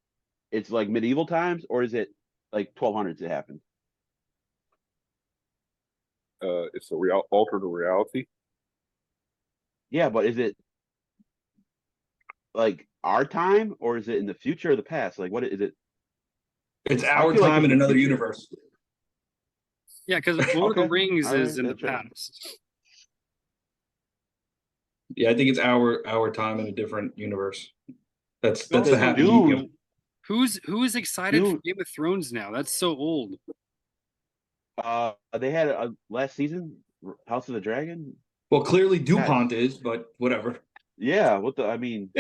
it's like medieval times, or is it like 1200s it happened? It's a alternate reality. Yeah, but is it like our time, or is it in the future or the past? Like, what is it? It's I our feel like time it's in the another future. universe. Yeah, because Lord of the Okay. Rings All is right, in the that's right. past. Yeah, I think it's our time in a different universe. That's the Because happy medium. Dune, Who is excited for Dude. Game of Thrones now? That's so old. they had a last season, House of the Dragon. Well, clearly DuPont is, but whatever. Yeah, what the? I mean,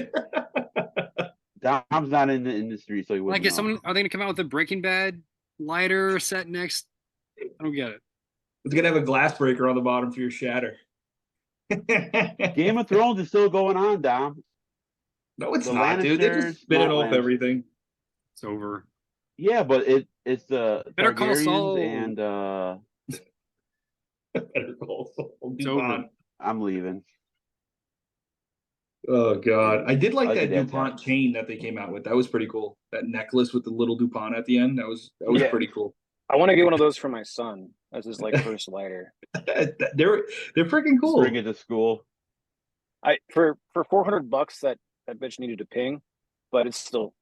Dom's not in the industry, so he Like, wouldn't is know. someone are they gonna come out with a Breaking Bad lighter set next? I don't get it. It's gonna have a glass breaker on the bottom for your shatter. Game of Thrones is still going on, Dom. No, it's The not, dude. They're Lannisters, just spinning not off Lannisters. everything. It's over. Yeah, but it's the Better Call Saul. Targaryens, and Better Call Saul, It's DuPont. over. I'm leaving. Oh God, I did like I like that the dad's DuPont hat. chain that they came out with. That was pretty cool. That necklace with the little DuPont at the end. That was Yeah. pretty cool. I want to get one of those for my son as his like first lighter. They're freaking cool. Bring it to school. For $400 that bitch needed to ping, but it's still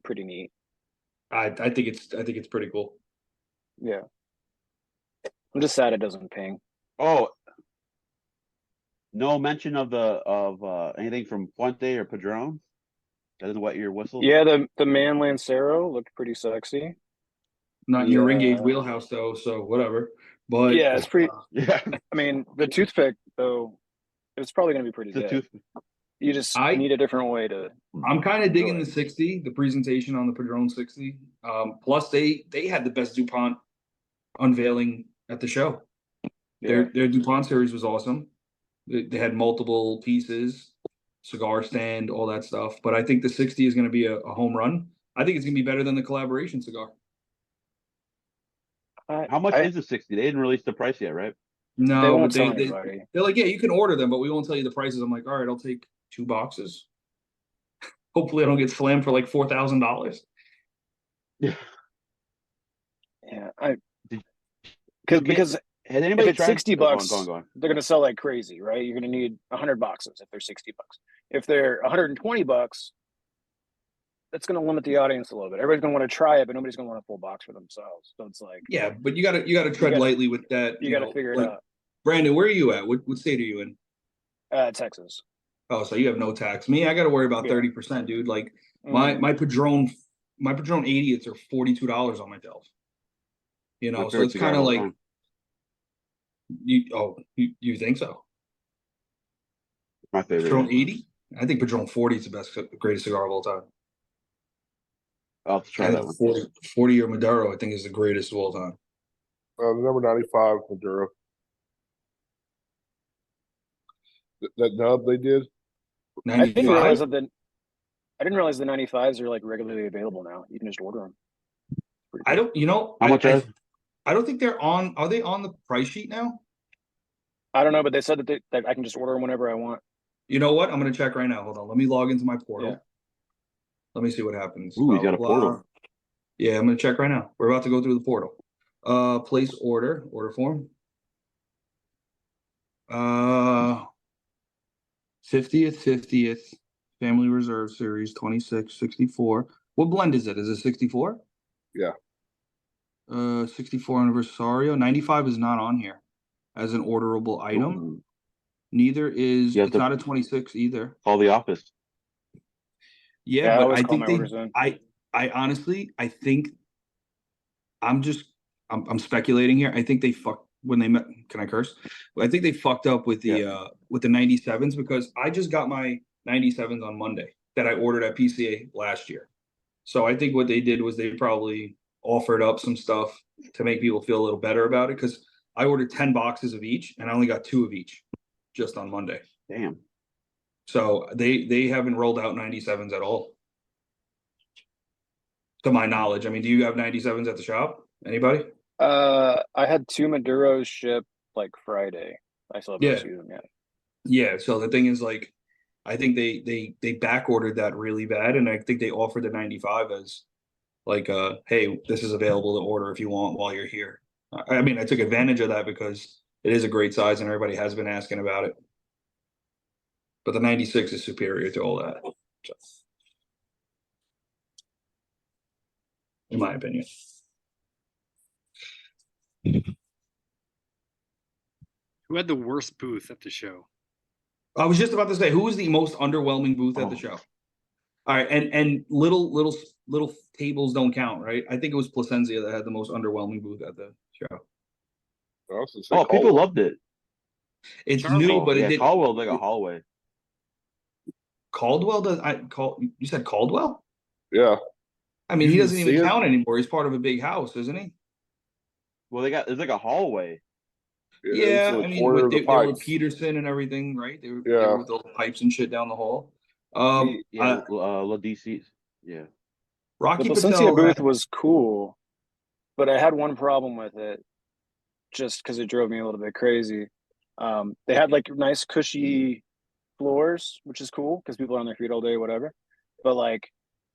pretty neat. I think it's pretty cool. Yeah. I'm just sad it doesn't ping. Oh, no mention of anything from Fuente or Padron. That doesn't wet your whistle. Yeah, the man Lancero looked pretty sexy. Not in your ring gauge Yeah. wheelhouse though, so whatever. But Yeah, it's pretty. Yeah, I mean, the toothpick though, it's probably going to be pretty the good. tooth. You just I- need a different way to. I'm kind of digging Enjoy. the 60, the presentation on the Padron 60. Plus, they had the best DuPont unveiling at the show. Yeah. Their DuPont series was awesome. They had multiple pieces, cigar stand, all that stuff. But I think the 60 is going to be a home run. I think it's going to be better than the collaboration cigar. How much I- is the 60? They didn't release the price yet, right? No, They won't but tell anybody. they're like, yeah, you can order them, but we won't tell you the prices. I'm like, all right, I'll take 2 boxes. Hopefully, I don't get slammed for like $4,000. Yeah, Did because Has anybody it's tried? 60 Go on, bucks, go on, go on. they're going to sell like crazy, right? You're going to need 100 boxes if they're 60 bucks. If they're 120 bucks, that's going to limit the audience a little bit. Everybody's going to want to try it, but nobody's going to want a full box for themselves. So it's like, Yeah, but you gotta tread gotta- lightly with that. you got to figure it like, out. Brandon, where are you at? What state are you in? Texas. Oh, so you have no tax. Me, I got to worry about Yeah. 30%, dude. Like Mm. my Padron 80s are $42 on my shelf. You know, My so favorite it's cigar kind of of all like time. you think so? My favorite. Padron 80? I think Padron 40 is the greatest cigar of all time. I'll have to try I that think one. 40 year Maduro, I think, is the greatest of all time. The number 95 Maduro. That dub they did. I didn't 95. realize that I didn't realize the 95s are like regularly available now. You can just order them. I don't. You know, How much are I don't think they're on. Are they on the price sheet now? I don't know, but they said that I can just order them whenever I want. You know what? I'm gonna check right now. Hold on. Let me log into my portal. Yeah. Let me see what happens. Ooh, he's got a Blah, portal. blah. Yeah, I'm gonna check right now. We're about to go through the portal. Place order form. 50th Family Reserve Series 2664. What blend is it? Is it 64? Yeah. 64 Anniversario. 95 is not on here as an orderable item. Ooh, Neither is You have it's to- not a 26 either. call the office. Yeah, Yeah, I but always I call think my orders in. I honestly I think I'm speculating here. I think they fucked when they met. Can I curse? I think they fucked up with the 97s because I just got my 97s on Monday that I ordered at PCA last year. So I think what they did was they probably offered up some stuff to make people feel a little better about it because I ordered 10 boxes of each and I only got 2 of each just on Monday. Damn. So they haven't rolled out 97s at all. To my knowledge. I mean, do you have 97s at the shop? Anybody? I had 2 Maduros ship like Friday. I still haven't received them yet. Yeah. So the thing is, like, I think they back ordered that really bad, and I think they offered the 95 as like, hey, this is available to order if you want while you're here. I mean, I took advantage of that because it is a great size, and everybody has been asking about it. But the 96 is superior to all that, so, in my opinion. Who had the worst booth at the show? I was just about to say, who was the most underwhelming booth at the Oh. show? All right, and little tables don't count, right? I think it was Placencia that had the most underwhelming booth at the show. I was gonna say Oh, people Caldwell. loved it. It's Charlie. new, but yeah, it did. Caldwell's like a hallway. Caldwell does. You said Caldwell? Yeah. I mean, You he didn't doesn't see even it? count anymore. He's part of a big house, isn't he? Well, it's like a hallway. Yeah, it's in the I mean, corner of they the were with pipes. Peterson and everything, right? They were Yeah. with all the pipes and shit down the hall. Yeah, La DC's. Yeah. The Rocky Placencia Patel. booth was cool, but I had one problem with it just because it drove me a little bit crazy. They had like nice cushy floors, which is cool because people are on their feet all day, whatever. But like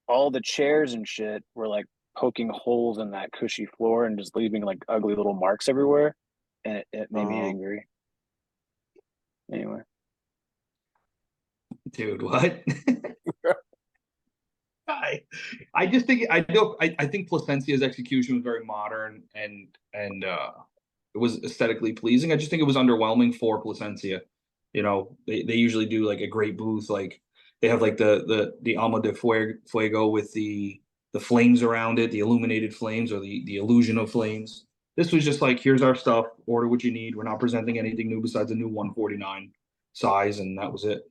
all the chairs and shit were like poking holes in that cushy floor and just leaving like ugly little marks everywhere. And it made me angry. Anyway. Dude, what? I just think I think Placencia's execution was very modern and it was aesthetically pleasing. I just think it was underwhelming for Placencia. You know, they usually do like a great booth, like they have like the Alma de Fuego with the flames around it, the illuminated flames or the illusion of flames. This was just like, here's our stuff, order what you need. We're not presenting anything new besides a new 149 size, and that was it.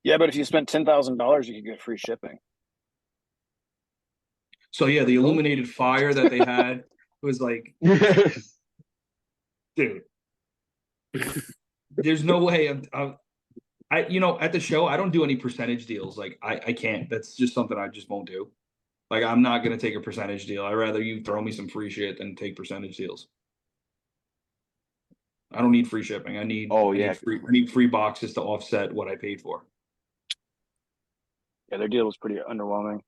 Yeah, but if you spent $10,000, you could get free shipping. So yeah, the illuminated fire that they had was like, dude, there's no way I you know, at the show I don't do any percentage deals. Like I can't. That's just something I just won't do. Like I'm not gonna take a percentage deal. I'd rather you throw me some free shit than take percentage deals. I don't need free shipping. I need I need free boxes to offset what I paid for. Yeah, their deal was pretty underwhelming.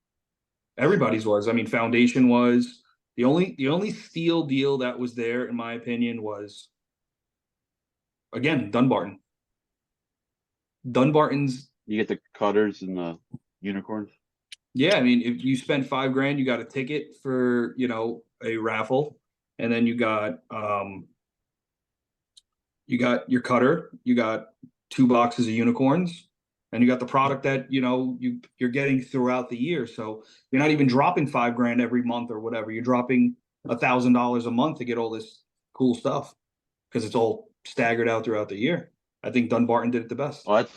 Everybody's was. I mean, Foundation was the only steal deal that was there, in my opinion, was again Dunbarton. Dunbarton's. You get the cutters and the unicorns. Yeah, I mean, if you spend $5,000, you got a ticket for a raffle, and then you got your cutter, you got 2 boxes of unicorns, and you got the product that you're getting throughout the year. So you're not even dropping $5,000 every month or whatever. You're dropping $1,000 a month to get all this cool stuff because it's all staggered out throughout the year. I think Dunbarton did it the best. Oh, that's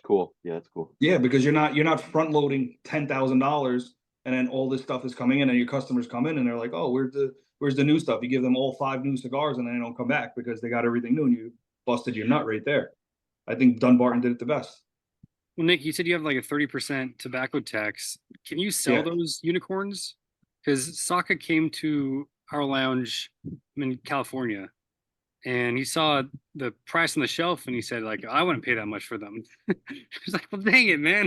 cool. Yeah, that's cool. Yeah, because you're not front loading $10,000 and then all this stuff is coming in and your customers come in and they're like, oh, where's Whereas the new stuff, you give them all 5 new cigars and then they don't come back because they got everything new and you busted your nut right there. I think Dunbarton did it the best. Well, Nick, you said you have like a 30% tobacco tax. Can you sell Yeah. those unicorns? Because Saka came to our lounge in California and he saw the price on the shelf and he said, like, I wouldn't pay that much for them. He's like, well, dang it, man.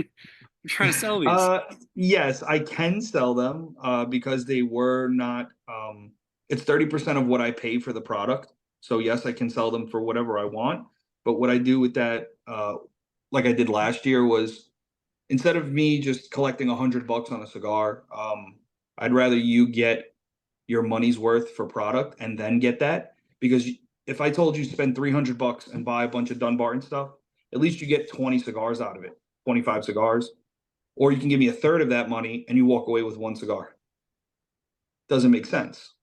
I'm trying to sell these. Yes, I can sell them because they were not it's 30% of what I pay for the product. So yes, I can sell them for whatever I want. But what I do with that, like I did last year, was instead of me just collecting $100 on a cigar, I'd rather you get your money's worth for product and then get that. Because if I told you spend $300 and buy a bunch of Dunbarton stuff, at least you get 20 cigars out of it, 25 cigars. Or you can give me a third of that money and you walk away with 1 cigar. Doesn't make sense.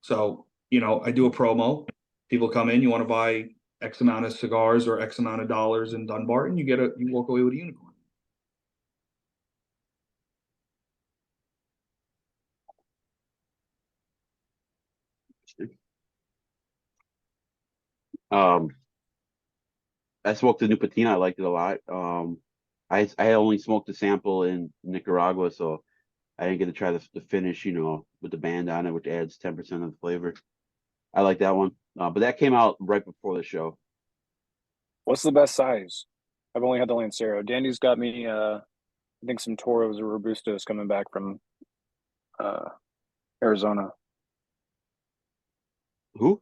So, you know, I do a promo. People come in, you want to buy X amount of cigars or X amount of dollars in Dunbarton, you walk away with a unicorn. I smoked the new patina. I liked it a lot. I only smoked a sample in Nicaragua, so I didn't get to try the finish, you know, with the band on it, which adds 10% of the flavor. I like that one. But that came out right before the show. What's the best size? I've only had the Lancero. Dandy's got me I think some Toros or Robustos coming back from Arizona. Who?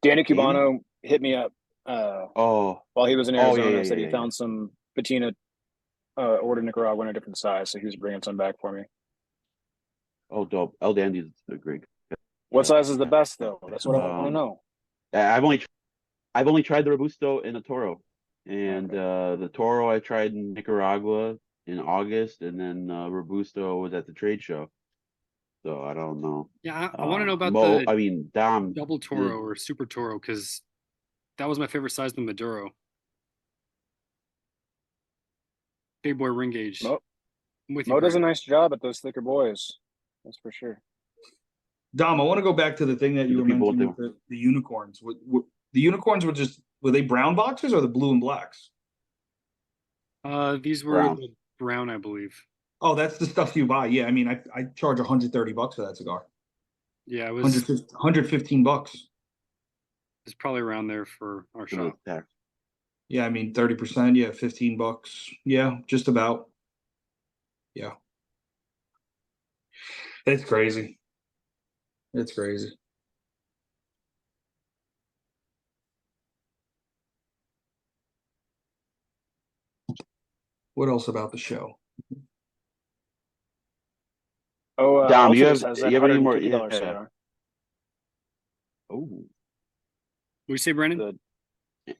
Danny Danny? Cubano hit me up Oh, while he was in Oh, yeah, Arizona. yeah, Said he yeah, found some patina ordered Nicaragua in a different size, so he was bringing some back for me. oh, dope. El Dandy's a great. What size is the best though? That's what I want to know. I've only tried the Robusto and the Toro, and the Toro I tried in Nicaragua in August, and then Robusto was at the trade show. So I don't know. Yeah, I want to know about Dom, double Toro or Super Toro because that was my favorite size, the Maduro. Big boy ring gauge. Mo, I'm with you, Mo does a Brandon. nice job at those thicker boys. That's for sure. Dom, I want to go back to the thing that you were people mentioning with the unicorns. The unicorns were they brown boxes or the blue and blacks? These were Brown. the brown, I believe. Oh, that's the stuff you buy. Yeah, I mean, I charge $130 for that cigar. Yeah, it was $115. it's probably around there for our shop. Yeah, I mean 30%. Yeah, $15. Yeah, just about. Yeah, it's crazy. It's crazy. What else about the show? Oh, Dom, you Altadis have has that any more? $150 cigar. Oh, What do you say, Brandon?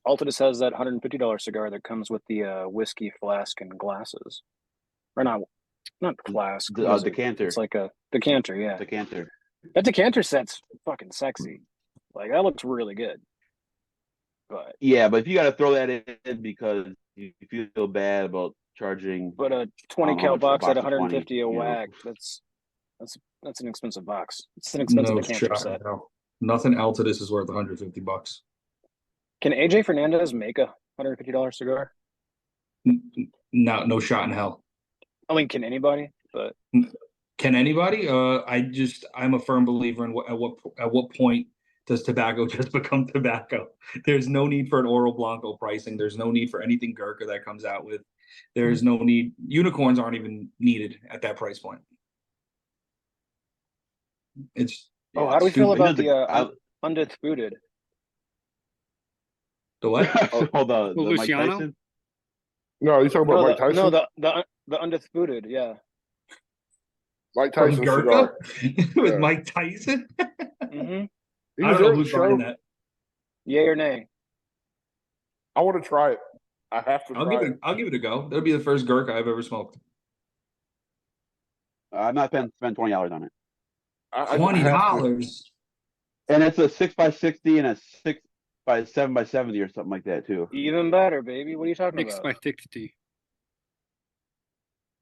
Altadis has that $150 cigar that comes with the whiskey flask and glasses, or not flask. the decanter. It's like a decanter. Yeah, Decanter. that decanter set's fucking sexy. Like that looks really good. But Yeah, but if you got to throw that in because you feel bad about charging, a 20 how cal much, a box at box of 150 20, a you know. whack. That's an expensive box. It's an expensive No decanter shot. set. No. Nothing Altadis is worth $150. Can AJ Fernandez make a $150 cigar? No shot in hell. I mean, can anybody? But Can anybody? I'm a firm believer in at what point does tobacco just become tobacco? There's no need for an Oro Blanco pricing. There's no need for anything Gurkha that comes out with. There's no need. Unicorns aren't even needed at that price point. how do we feel about the I- undisputed? The what? Hold on, the Mike Luciano? Tyson. No, you talking about Mike Tyson? No, the undisputed. Yeah. Mike From Tyson Gurkha cigar. with Yeah. Mike Tyson. Mm-hmm. He I was don't know there at the who's buying show. that. Yay or nay? I want to try it. I have to try it. I'll give it a go. That'll be the first Gurkha I've ever smoked. I'm not spend $20 on it. I have to. $20. And it's a 6x60 and a 6x7x70 or something like that too. Even better, baby. What are you talking Mixed about? by thickety.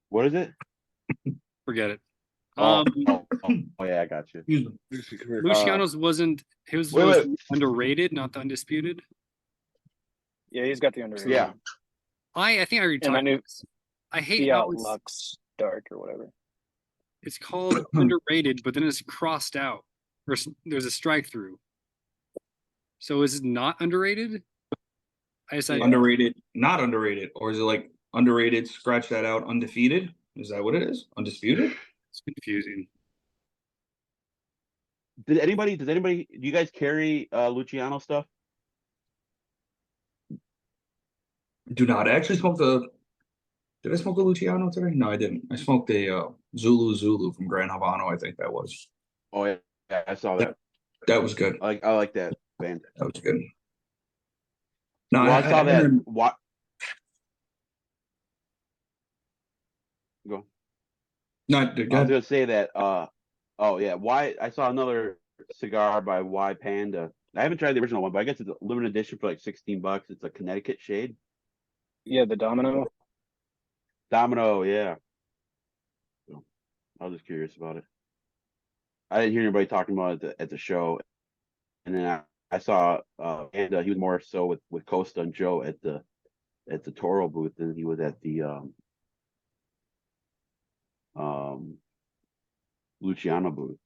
What is it? Forget it. Oh, Um, yeah, I got you. Excuse me. Lucy, come here. Luciano's wasn't his wait, was wait. underrated, not the undisputed. Yeah, he's got the underrated. Yeah. I think I already And talked that new about this. I hate how Fiat it's, Lux Dark or whatever. it's called underrated, but then it's crossed out. Or there's a strike through. So is it not underrated? I decided Underrated, not underrated, or is it like underrated? Scratch that out. Undefeated. Is that what it is? Undisputed. it's confusing. Does anybody, do you guys carry Luciano stuff? Do not. I actually smoked a. Did I smoke a Luciano today? No, I didn't. I smoked a Zulu from Grand Habano. I think that was. Oh yeah, yeah, I saw that. That was good. I like that band. That was good. No, Well, I saw that. haven't- What? Go. No, I go was ahead. gonna say that. Oh yeah. Why? I saw another cigar by Y Panda. I haven't tried the original one, but I guess it's a limited edition for like $16. It's a Connecticut shade. Yeah, the Domino. Domino, yeah. So, I was just curious about it. I didn't hear anybody talking about it at the show, and then I saw and he was more so with Costa and Joe at the Toro booth than he was at the Luciano booth.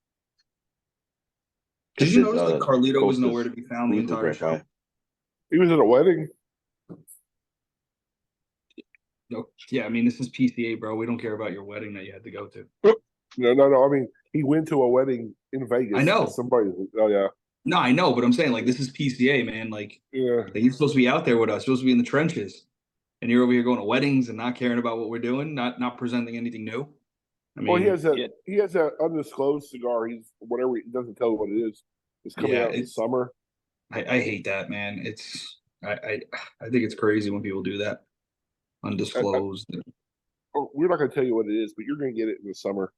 Did you notice 'Cause that Carlito was Costa's nowhere to be found the booth was entire right show? by. He was at a wedding. No, yeah, I mean this is PCA, bro. We don't care about your wedding that you had to go to. No. I mean, he went to a wedding in Vegas. I know. Somebody. Oh yeah. No, I know, but I'm saying like this is PCA, man. Like Yeah. you're supposed to be out there with us, supposed to be in the trenches, and you're over here going to weddings and not caring about what we're doing, not presenting anything new. I mean, Well, he has that. yeah. He has that undisclosed cigar. He's whatever. He doesn't tell you what it is. It's coming Yeah, out in the summer. I hate that, man. I think it's crazy when people do that, undisclosed. Oh, we're not going to tell you what it is, but you're going to get it in the summer.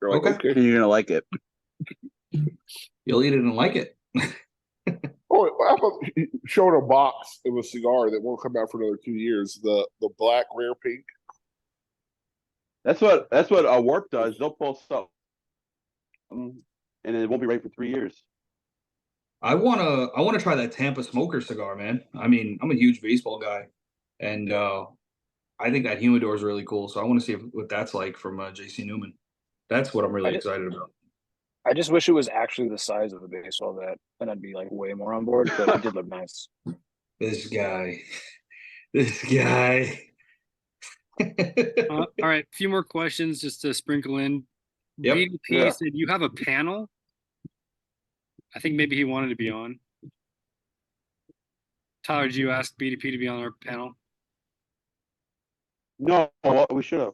You're like, Okay. okay. You're gonna like it. You'll eat it and like it. Oh, how about showing a box of a cigar that won't come out for another 2 years? The black rare pink. That's what a Warp does. They'll post up, and it won't be right for 3 years. I wanna try that Tampa Smoker cigar, man. I mean, I'm a huge baseball guy, and I think that humidor is really cool. So I want to see what that's like from JC Newman. That's what I'm really excited about. I just wish it was actually the size of the baseball bat, then I'd be like way more on board. But it did look nice. This guy. All right, a few more questions just to sprinkle in. Yep. BDP Yeah. said you have a panel. I think maybe he wanted to be on. Tyler, did you ask BDP to be on our panel? No, we should have.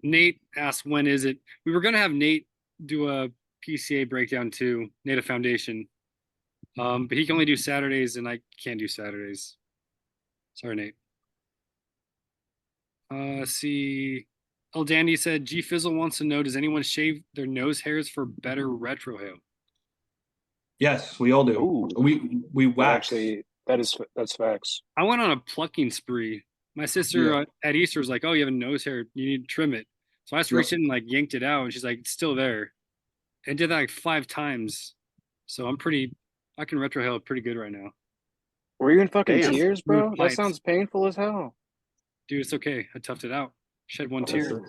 Nate asked, when is it? We were going to have Nate do a PCA breakdown too, Nate Foundation. But he can only do Saturdays and I can't do Saturdays. Sorry, Nate. See, El Dandy said, G Fizzle wants to know, does anyone shave their nose hairs for better retro hair? Yes, we all do. Ooh. We wax. Actually, that's facts. I went on a plucking spree. My sister at Easter was like, "Oh, you have a nose hair. You need to trim it." So I just reached in and like yanked it out, and she's like, "It's still there." And did that like 5 times. So I can retro hair pretty good right now. Were you in fucking Damn. tears, bro? That Pipes. sounds painful as hell. Dude, it's okay. I toughed it out. Shed 1 tear.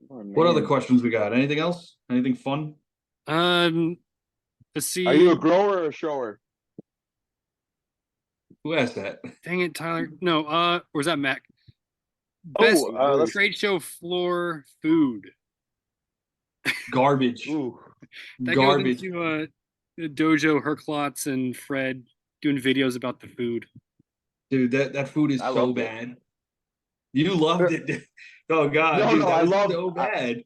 Oh, What other man. questions we got? Anything else? Anything fun? Let's see. Are you a grower or a shower? Who asked that? Dang it, Tyler. No, or was that Mac? Oh, Best let's- trade show floor food. Garbage. Ooh. That Garbage. goes into Dojo, Herklots, and Fred doing videos about the food. Dude, that food is I so loved it. bad. You loved it. Oh god, No, dude, no, that I was love- so bad.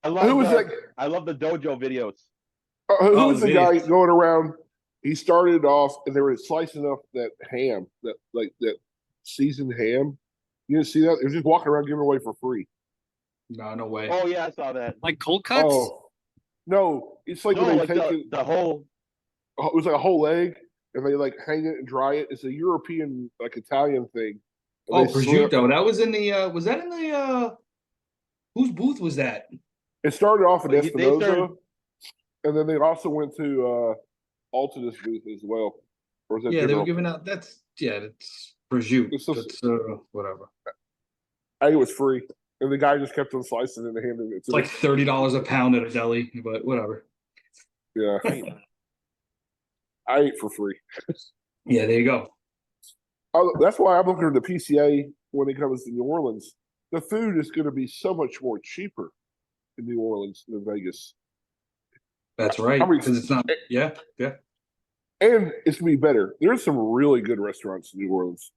I love Who was the, that? I love the dojo videos. Who Oh, was the the guy videos. going around? He started off and they were slicing up that ham, that seasoned ham. You didn't see that? He was just walking around giving it away for free. No way. Oh yeah, I saw that. Like cold cuts? Oh no, it's like No, when they like take it. the whole. It was like a whole egg, and they like hang it and dry it. It's a European, like Italian thing. And Oh, they slip- prosciutto. That was in the was that in the Whose booth was that? It started off in Well, they Espinosa, started- and then they also went to Altadis booth as well. Or was that Yeah, they were General? giving out. That's prosciutto. It's just- That's whatever. I think it was free, and the guy just kept on slicing it and handing it It's to like me. $30 a pound at a deli, but whatever. Yeah, I ate for free. Yeah, there you go. That's why I'm looking at the PCA when it comes to New Orleans. The food is going to be so much more cheaper in New Orleans than Vegas, That's right. I mean- Because it's not. Yeah, yeah. and it's going to be better. There's some really good restaurants in New Orleans.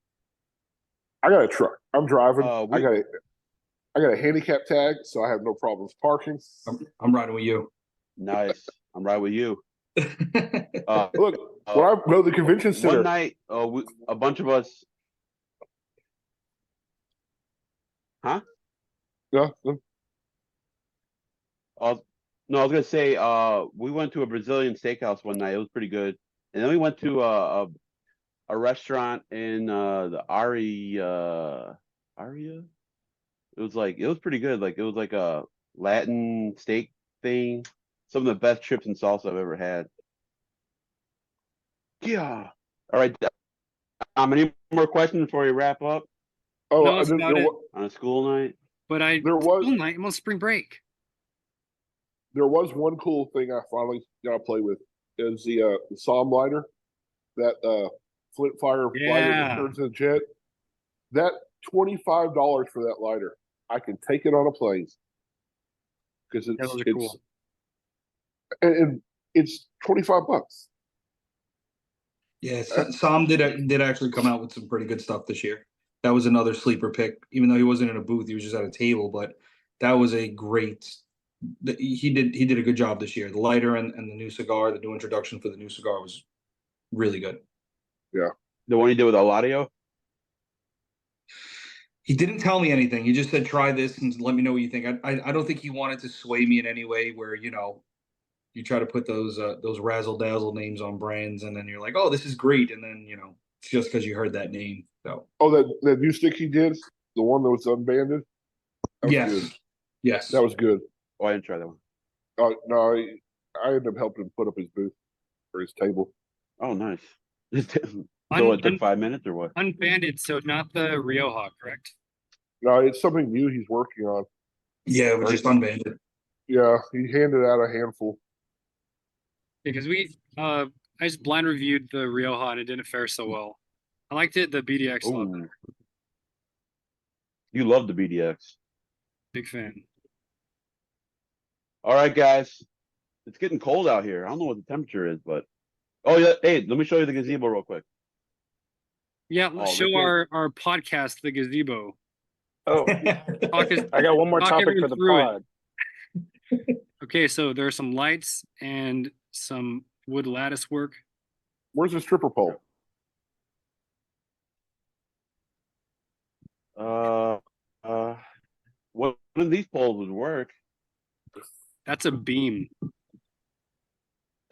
I got a truck. I'm driving. I got a handicap tag, so I have no problems parking. I'm riding with you. Nice. I'm right with you. Look, when I go to the convention center, One night, a bunch of us. Huh? yeah, No, I was gonna say, we went to a Brazilian steakhouse one night. It was pretty good, and then we went to a restaurant in the Aria. It was pretty good. Like it was like a Latin steak thing. Some of the best chips and salsa I've ever had. Yeah. All right. Any more questions before we wrap up oh, No, that's about it. on a school night? But There was- school night. I'm on spring break. there was one cool thing I finally got to play with is the SOM lighter, that flint fire lighter Yeah. that turns into a jet. That $25 for that lighter, I can take it on a plane because Those are it's cool. and it's $25. Yeah, Sam did actually come out with some pretty good stuff this year. That was another sleeper pick, even though he wasn't in a booth, he was just at a table. But that was a great. He did a good job this year. The lighter and the new cigar, the new introduction for the new cigar was really good. The one you did with Eladio? He didn't tell me anything. He just said, "Try this and let me know what you think." I don't think he wanted to sway me in any way. Where you try to put those razzle dazzle names on brands, and then you're like, "Oh, this is great," and then it's just because you heard that name. So Oh, that new stick he did, the one that was unbanded. That was yes, good. yes, That was good. Oh, I didn't try that one. Oh no, I ended up helping him put up his booth or his table. Oh, nice. So it took 5 minutes or what? Unbanded, so not the Rioja, correct? No, it's something new he's working on. yeah. It was just unbanded. Yeah, he handed out a handful. Because I just blind reviewed the Rioja and it didn't fare so well. I liked it, the BDX a lot better. Ooh. You love the BDX. Big fan. All right, guys. It's getting cold out here. I don't know what the temperature is, but oh yeah. Hey, let me show you the gazebo real quick. Yeah, Oh, let's they show can't- our podcast, the gazebo. Oh, Talk us- I got one more Talk topic everyone for the through it. pod. Okay, so there are some lights and some wood lattice work. Where's the stripper pole? One of these poles would work. That's a beam.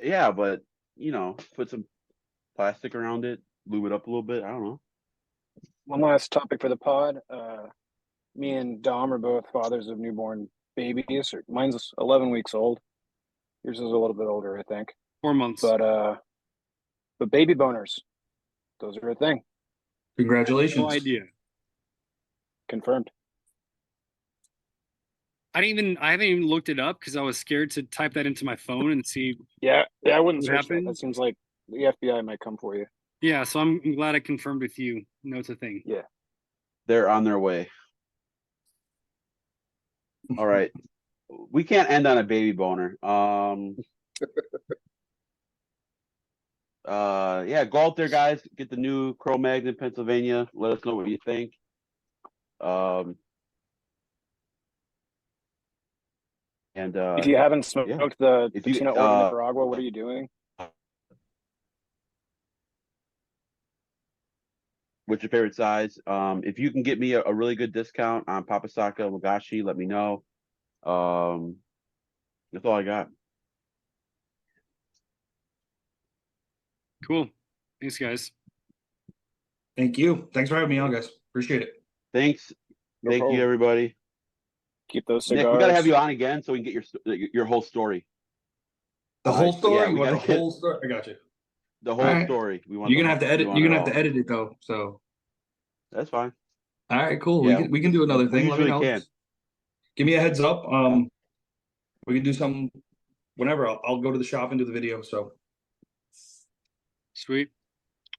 Yeah, but put some plastic around it, lube it up a little bit. I don't know. One last topic for the pod. Me and Dom are both fathers of newborn babies. Mine's 11 weeks old. Yours is a little bit older, I think. 4 months. But baby boners, those are a thing. Congratulations. No idea. Confirmed. I haven't even looked it up because I was scared to type that into my phone and see. Yeah, I wouldn't What search that. happened? That seems like the FBI might come for you. Yeah, so I'm glad I confirmed with you. No, it's a thing. They're on their way. All right. We can't end on a baby boner. Yeah, go out there, guys. Get the new Cro-Mags in Pennsylvania. Let us know what you think. And If you haven't smoked yeah. the If you- Patina Orden Nicaragua, what are you doing? what's your favorite size? If you can get me a really good discount on Papasaka Wagashi, let me know. That's all I got. Cool. Thanks, guys. Thank you. Thanks for having me on, guys. Appreciate it. Thanks. No Thank problem. you, everybody. Keep those Nick, cigars. we gotta have you on again so we can get your whole story. The whole story. Yeah, you we want the gotta get whole story? I got you. the whole Alright. story. We want. You're gonna have to edit. we want You're it gonna have all. to edit it though. So, That's fine. all right, cool. Yeah, We can do another we thing. Let me usually know. can. Give me a heads up. We can do something whenever. I'll go to the shop and do the video. So, Sweet.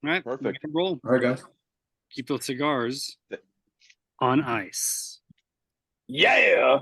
All right. Perfect. We can roll. all right, guys. Keep those cigars on ice. Yeah.